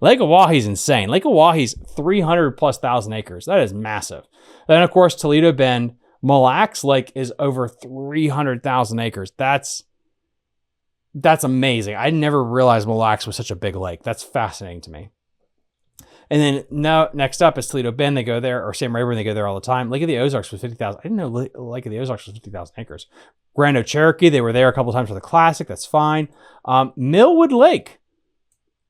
Lake Oahe's insane. Lake Oahe's 300,000+ acres. That is massive. Then, of course, Toledo Bend. Mille Lacs Lake is over 300,000 acres. That's amazing. I never realized Mille Lacs was such a big lake. That's fascinating to me. And then now, next up is Toledo Bend. They go there, or Sam Rayburn, they go there all the time. Lake of the Ozarks was 50,000. I didn't know Lake of the Ozarks was 50,000 acres. Grand Oak Cherokee, they were there a couple times for the Classic. That's fine. Millwood Lake.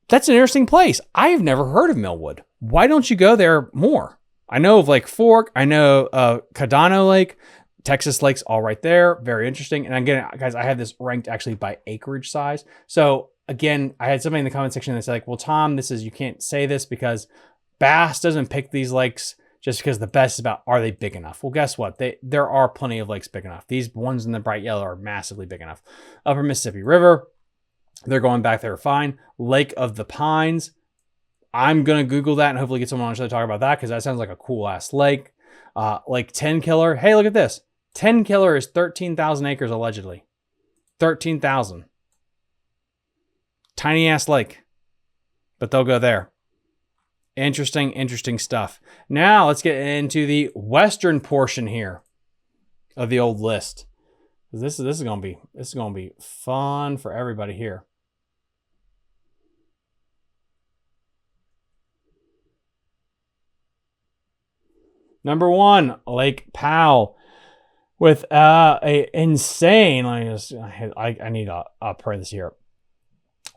That's an interesting place. I have never heard of Millwood. Why don't you go there more? I know of Lake Fork. I know Cadano Lake. Texas Lakes, all right there. Very interesting. And again, guys, I have this ranked actually by acreage size. So again, I had somebody in the comment section that said like, well, Tom, you can't say this because Bass doesn't pick these lakes just because the best is about, are they big enough? Well, guess what? There are plenty of lakes big enough. These ones in the bright yellow are massively big enough. Upper Mississippi River, they're going back there fine. Lake of the Pines, I'm going to Google that and hopefully get someone on the show to talk about that because that sounds like a cool ass lake. Lake 10 Killer. Hey, look at this. 10 Killer is 13,000 acres allegedly. 13,000. Tiny ass lake. But they'll go there. Interesting stuff. Now let's get into the western portion here of the old list. This is gonna be fun for everybody here. Number 1, Lake Powell, with a insane. Let me just. I need to pray this here.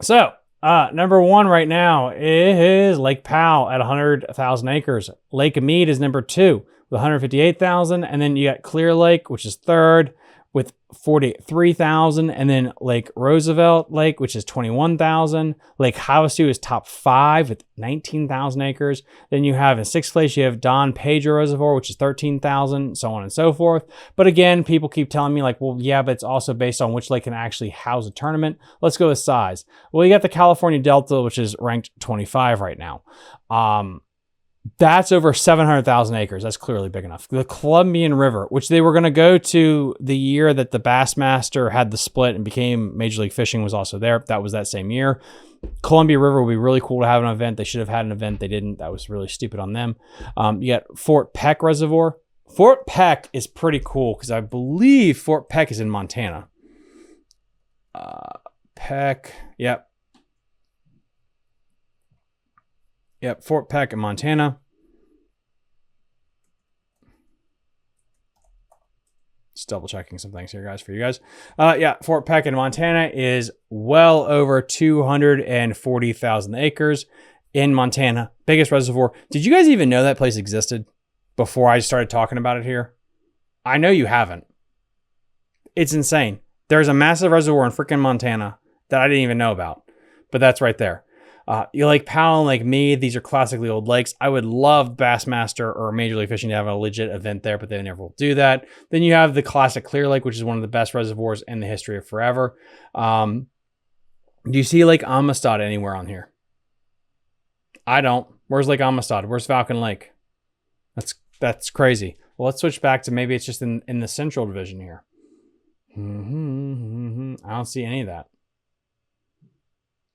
So number one right now is Lake Powell at 100,000 acres. Lake Mead is number two with 158,000, and then you got Clear Lake, which is third with 43,000, and then Lake Roosevelt Lake, which is 21,000. Lake Havasu is top five with 19,000 acres. Then you have in sixth place, you have Don Pedro Reservoir, which is 13,000, so on and so forth. But again, people keep telling me like, well, yeah, but it's also based on which lake can actually house a tournament. Let's go with size. Well, you got the California Delta, which is ranked 25 right now. That's over 700,000 acres. That's clearly big enough. The Columbian River, which they were going to go to the year that the Bassmaster had the split and became Major League Fishing, was also there. That was that same year. Columbia River would be really cool to have an event. They should have had an event. They didn't. That was really stupid on them. You got Fort Peck Reservoir. Fort Peck is pretty cool because I believe Fort Peck is in Montana. Peck. Yep. Yep, Fort Peck in Montana. Just double checking some things here, guys, for you guys. Yeah, Fort Peck in Montana is well over 240,000 acres in Montana. Biggest reservoir. Did you guys even know that place existed before I started talking about it here? I know you haven't. It's insane. There's a massive reservoir in freaking Montana that I didn't even know about, but that's right there. You Lake Powell and Lake Mead, these are classically old lakes. I would love Bassmaster or Major League Fishing to have a legit event there, but they never will do that. Then you have the classic Clear Lake, which is one of the best reservoirs in the history of forever. Do you see Lake Amistad anywhere on here? I don't. Where's Lake Amistad? Where's Falcon Lake? That's crazy. Well, let's switch back to maybe it's just in the Central Division here. I don't see any of that.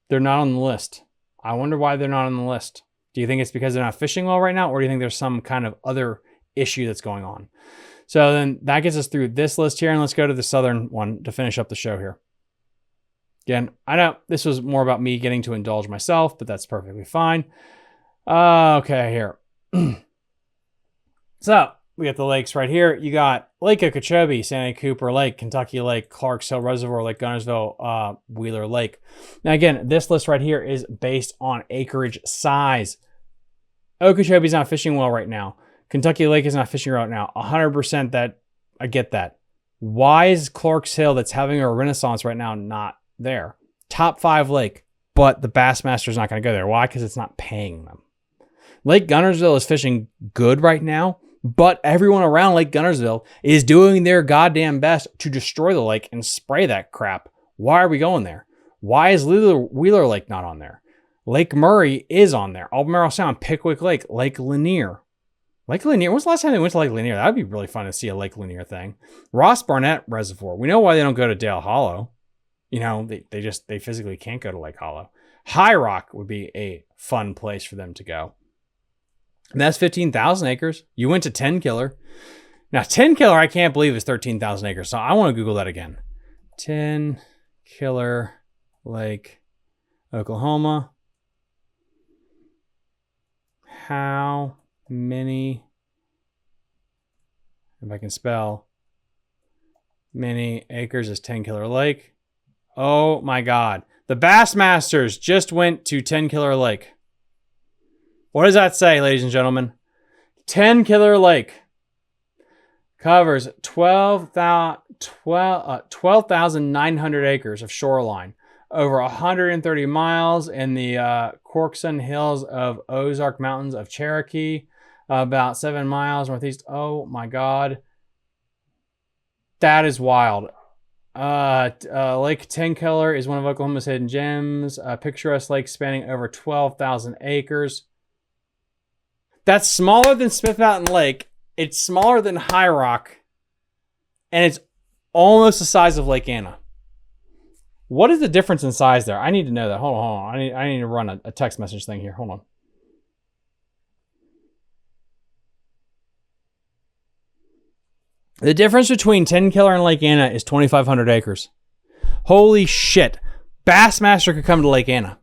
They're not on the list. I wonder why they're not on the list. Do you think it's because they're not fishing well right now, or do you think there's some kind of other issue that's going on? So then that gets us through this list here, and let's go to the southern one to finish up the show here. Again, I know this was more about me getting to indulge myself, but that's perfectly fine. Okay, here. So we got the lakes right here. You got Lake Okeechobee, Santa Cooper Lake, Kentucky Lake, Clarks Hill Reservoir, Lake Gunnersville, Wheeler Lake. Now again, this list right here is based on acreage size. Okeechobee's not fishing well right now. Kentucky Lake is not fishing right now. 100% that, I get that. Why is Clarks Hill, that's having a renaissance right now, not there? Top 5 lake, but the Bassmaster's not going to go there. Why? Because it's not paying them. Lake Gunnersville is fishing good right now, but everyone around Lake Gunnersville is doing their goddamn best to destroy the lake and spray that crap. Why are we going there? Why is Wheeler Lake not on there? Lake Murray is on there. Albemarle Sound, Pickwick Lake, Lake Lanier. Lake Lanier, when's the last time they went to Lake Lanier? That would be really fun to see a Lake Lanier thing. Ross Barnett Reservoir. We know why they don't go to Dale Hollow. You know, they physically can't go to Lake Hollow. High Rock would be a fun place for them to go. And that's 15,000 acres. You went to 10 Killer. Now, 10 Killer, I can't believe is 13,000 acres. So I want to Google that again. 10 Killer Lake, Oklahoma. How many, if I can spell, many acres is 10 Killer Lake? Oh my God. The Bassmasters just went to 10 Killer Lake. What does that say, ladies and gentlemen? 10 Killer Lake covers 12,900 acres of shoreline, over 130 miles in the Corkson Hills of Ozark Mountains of Cherokee, about 7 miles northeast. Oh my God. That is wild. Lake 10 Killer is one of Oklahoma's hidden gems. A picturesque lake spanning over 12,000 acres. That's smaller than Smith Mountain Lake. It's smaller than High Rock. And it's almost the size of Lake Anna. What is the difference in size there? I need to know that. Hold on. I need to run a text message thing here. Hold on. The difference between 10 Killer and Lake Anna is 2,500 acres. Holy shit. Bassmaster could come to Lake Anna.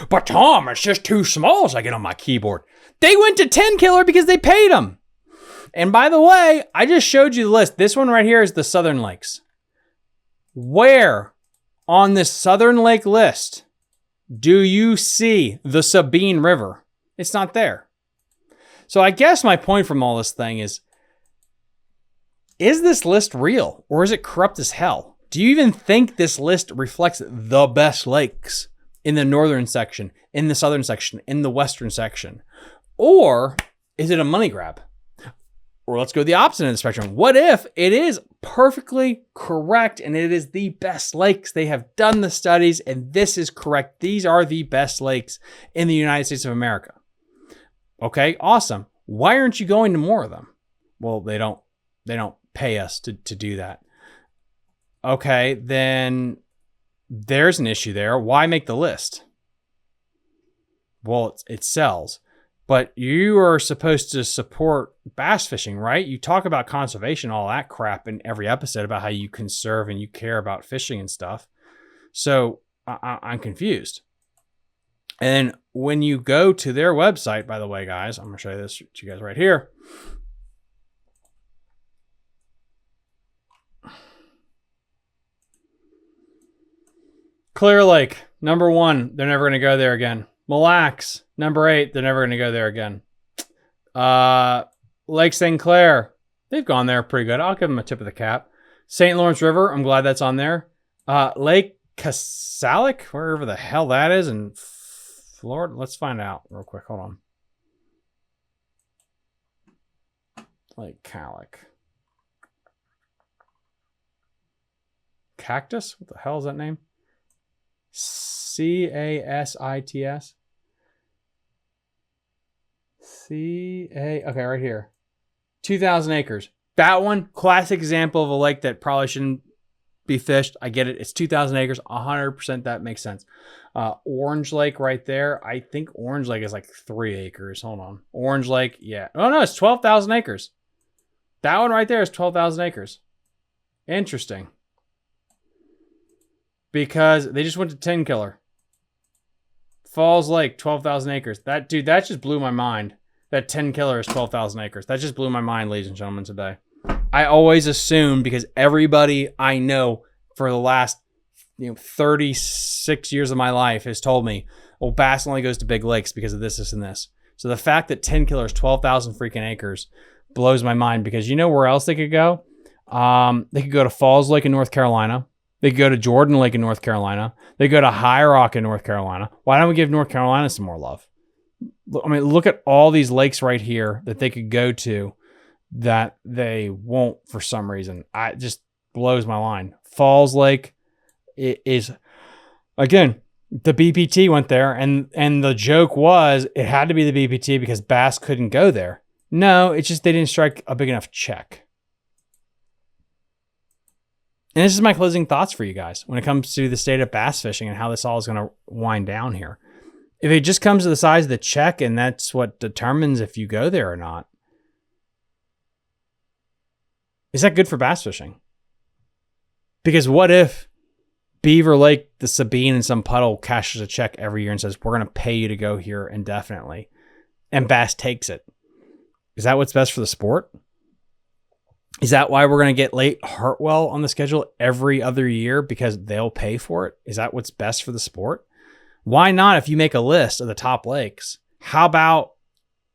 But Tom, it's just too small as I get on my keyboard. They went to 10 Killer because they paid them. And by the way, I just showed you the list. This one right here is the Southern Lakes. Where on this Southern Lake list do you see the Sabine River? It's not there. So I guess my point from all this thing is this list real or is it corrupt as hell? Do you even think this list reflects the best lakes in the northern section, in the southern section, in the western section? Or is it a money grab? Or let's go the opposite end of the spectrum. What if it is perfectly correct and it is the best lakes? They have done the studies and this is correct. These are the best lakes in the United States of America. Okay, awesome. Why aren't you going to more of them? Well, they don't pay us to do that. Okay, then there's an issue there. Why make the list? Well, it sells. But you are supposed to support bass fishing, right? You talk about conservation, all that crap in every episode about how you conserve and you care about fishing and stuff. So I'm confused. And when you go to their website, by the way, guys, I'm going to show you this to you guys right here. Clear Lake, number 1, they're never going to go there again. Mille Lacs, number 8, they're never going to go there again. Lake St. Clair, they've gone there pretty good. I'll give them a tip of the cap. St. Lawrence River, I'm glad that's on there. Lake Casalic, wherever the hell that is in Florida. Let's find out real quick. Hold on. Lake Calic. Cactus? What the hell is that name? C-A-S-I-T-S. Okay, right here. 2,000 acres. That one, classic example of a lake that probably shouldn't be fished. I get it. It's 2,000 acres. 100% that makes sense. Orange Lake right there. I think Orange Lake is like 3 acres. Hold on. Orange Lake, yeah. Oh, no, it's 12,000 acres. That one right there is 12,000 acres. Interesting. Because they just went to 10 killer. Falls Lake, 12,000 acres. That just blew my mind. That 10 killer is 12,000 acres. That just blew my mind, ladies and gentlemen, today. I always assumed, because everybody I know for the last 36 years of my life has told me, well, bass only goes to big lakes because of this, and this. So the fact that 10 killer is 12,000 freaking acres blows my mind, because you know where else they could go? They could go to Falls Lake in North Carolina. They could go to Jordan Lake in North Carolina. They go to High Rock in North Carolina. Why don't we give North Carolina some more love? I mean, look at all these lakes right here that they could go to that they won't for some reason. It just blows my mind. Falls Lake is, again, the BPT went there, and the joke was it had to be the BPT because bass couldn't go there. No, it's just they didn't strike a big enough check. And this is my closing thoughts for you guys when it comes to the state of bass fishing and how this all is going to wind down here. If it just comes to the size of the check and that's what determines if you go there or not, is that good for bass fishing? Because what if Beaver Lake, the Sabine, and some puddle cashes a check every year and says, we're going to pay you to go here indefinitely, and bass takes it? Is that what's best for the sport? Is that why we're going to get Lake Hartwell on the schedule every other year because they'll pay for it? Is that what's best for the sport? Why not, if you make a list of the top lakes, how about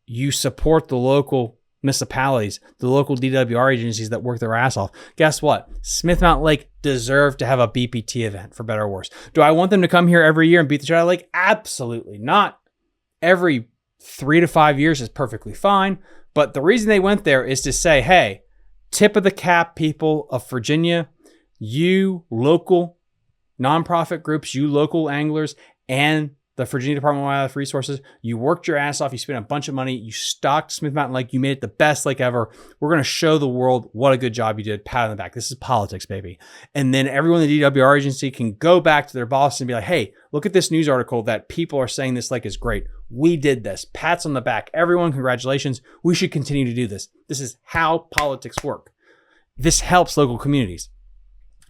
you support the local municipalities, the local DWR agencies that work their ass off? Guess what? Smith Mountain Lake deserved to have a BPT event, for better or worse. Do I want them to come here every year and beat the shit out of Lake? Absolutely not. Every 3 to 5 years is perfectly fine. But the reason they went there is to say, hey, tip of the cap, people of Virginia, you local nonprofit groups, you local anglers, and the Virginia Department of Wildlife Resources, you worked your ass off. You spent a bunch of money. You stocked Smith Mountain Lake. You made it the best lake ever. We're going to show the world what a good job you did. Pat on the back. This is politics, baby. And then everyone in the DWR agency can go back to their boss and be like, hey, look at this news article that people are saying this lake is great. We did this. Pats on the back. Everyone, congratulations. We should continue to do this. This is how politics work. This helps local communities.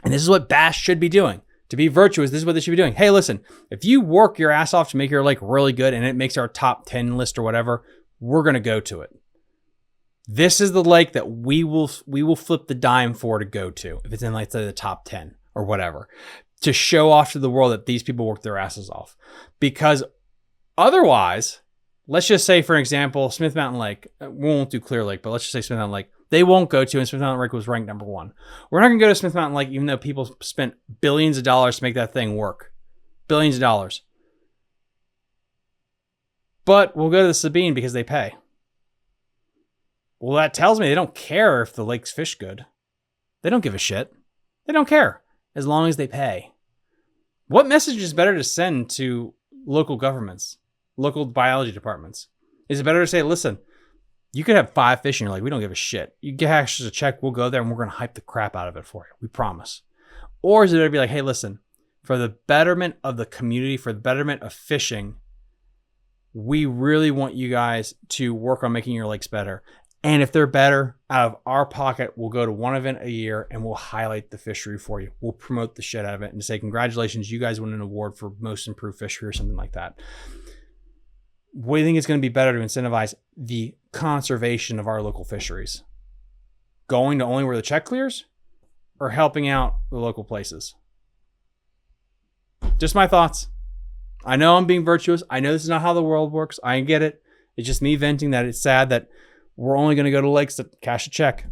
And this is what bass should be doing. To be virtuous, this is what they should be doing. Hey, listen, if you work your ass off to make your lake really good and it makes our top 10 list or whatever, we're going to go to it. This is the lake that we will flip the dime for to go to if it's in like the top 10 or whatever, to show off to the world that these people work their asses off. Because otherwise, let's just say, for example, Smith Mountain Lake, we won't do Clear Lake, but let's just say Smith Mountain Lake, they won't go to, and Smith Mountain Lake was ranked number 1. We're not going to go to Smith Mountain Lake, even though people spent billions of dollars to make that thing work. Billions of dollars. But we'll go to the Sabine because they pay. Well, that tells me they don't care if the lake's fish good. They don't give a shit. They don't care as long as they pay. What message is better to send to local governments, local biology departments? Is it better to say, listen, you could have 5 fish in your lake. We don't give a shit. You get actually a check. We'll go there and we're going to hype the crap out of it for you. We promise. Or is it better to be like, hey, listen, for the betterment of the community, for the betterment of fishing, we really want you guys to work on making your lakes better. And if they're better, out of our pocket, we'll go to one event a year and we'll highlight the fishery for you. We'll promote the shit out of it and say, congratulations, you guys won an award for most improved fishery or something like that. What do you think it's going to be better to incentivize the conservation of our local fisheries? Going to only where the check clears or helping out the local places? Just my thoughts. I know I'm being virtuous. I know this is not how the world works. I get it. It's just me venting that it's sad that we're only going to go to lakes that cash a check.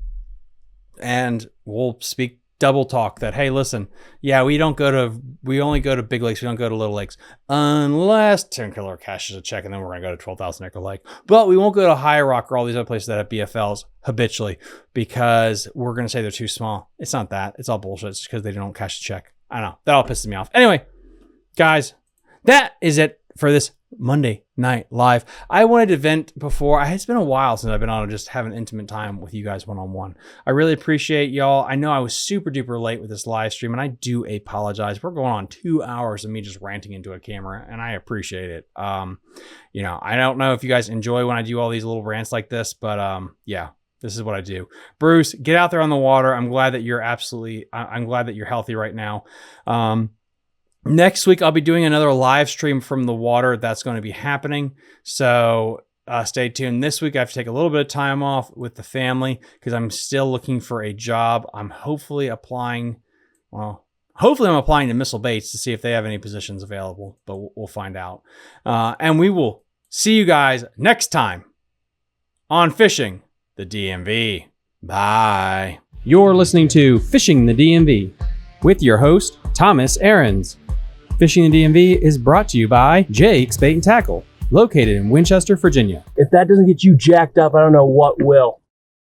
And we'll speak double talk that, hey, listen, yeah, we only go to big lakes. We don't go to little lakes unless 10 killer cashes a check. And then we're going to go to 12,000 acre lake. But we won't go to High Rock or all these other places that have BFLs habitually because we're going to say they're too small. It's not that. It's all bullshit. It's just because they don't cash a check. I don't know. That all pisses me off. Anyway, guys, that is it for this Monday Night Live. I wanted to vent before. It's been a while since I've been on to just have an intimate time with you guys one-on-one. I really appreciate y'all. I know I was super duper late with this live stream, and I do apologize. We're going on 2 hours of me just ranting into a camera, and I appreciate it. I don't know if you guys enjoy when I do all these little rants like this, but yeah, this is what I do. Bruce, get out there on the water. I'm glad that you're healthy right now. Next week, I'll be doing another live stream from the water. That's going to be happening. So stay tuned. This week, I have to take a little bit of time off with the family because I'm still looking for a job. I'm hopefully applying to Missile Baits to see if they have any positions available, but we'll find out. And we will see you guys next time on Fishing the DMV. Bye. You're listening to Fishing the DMV with your host, Thomas Ahrens. Fishing the DMV is brought to you by Jake's Bait and Tackle, located in Winchester, Virginia. If that doesn't get you jacked up, I don't know what will.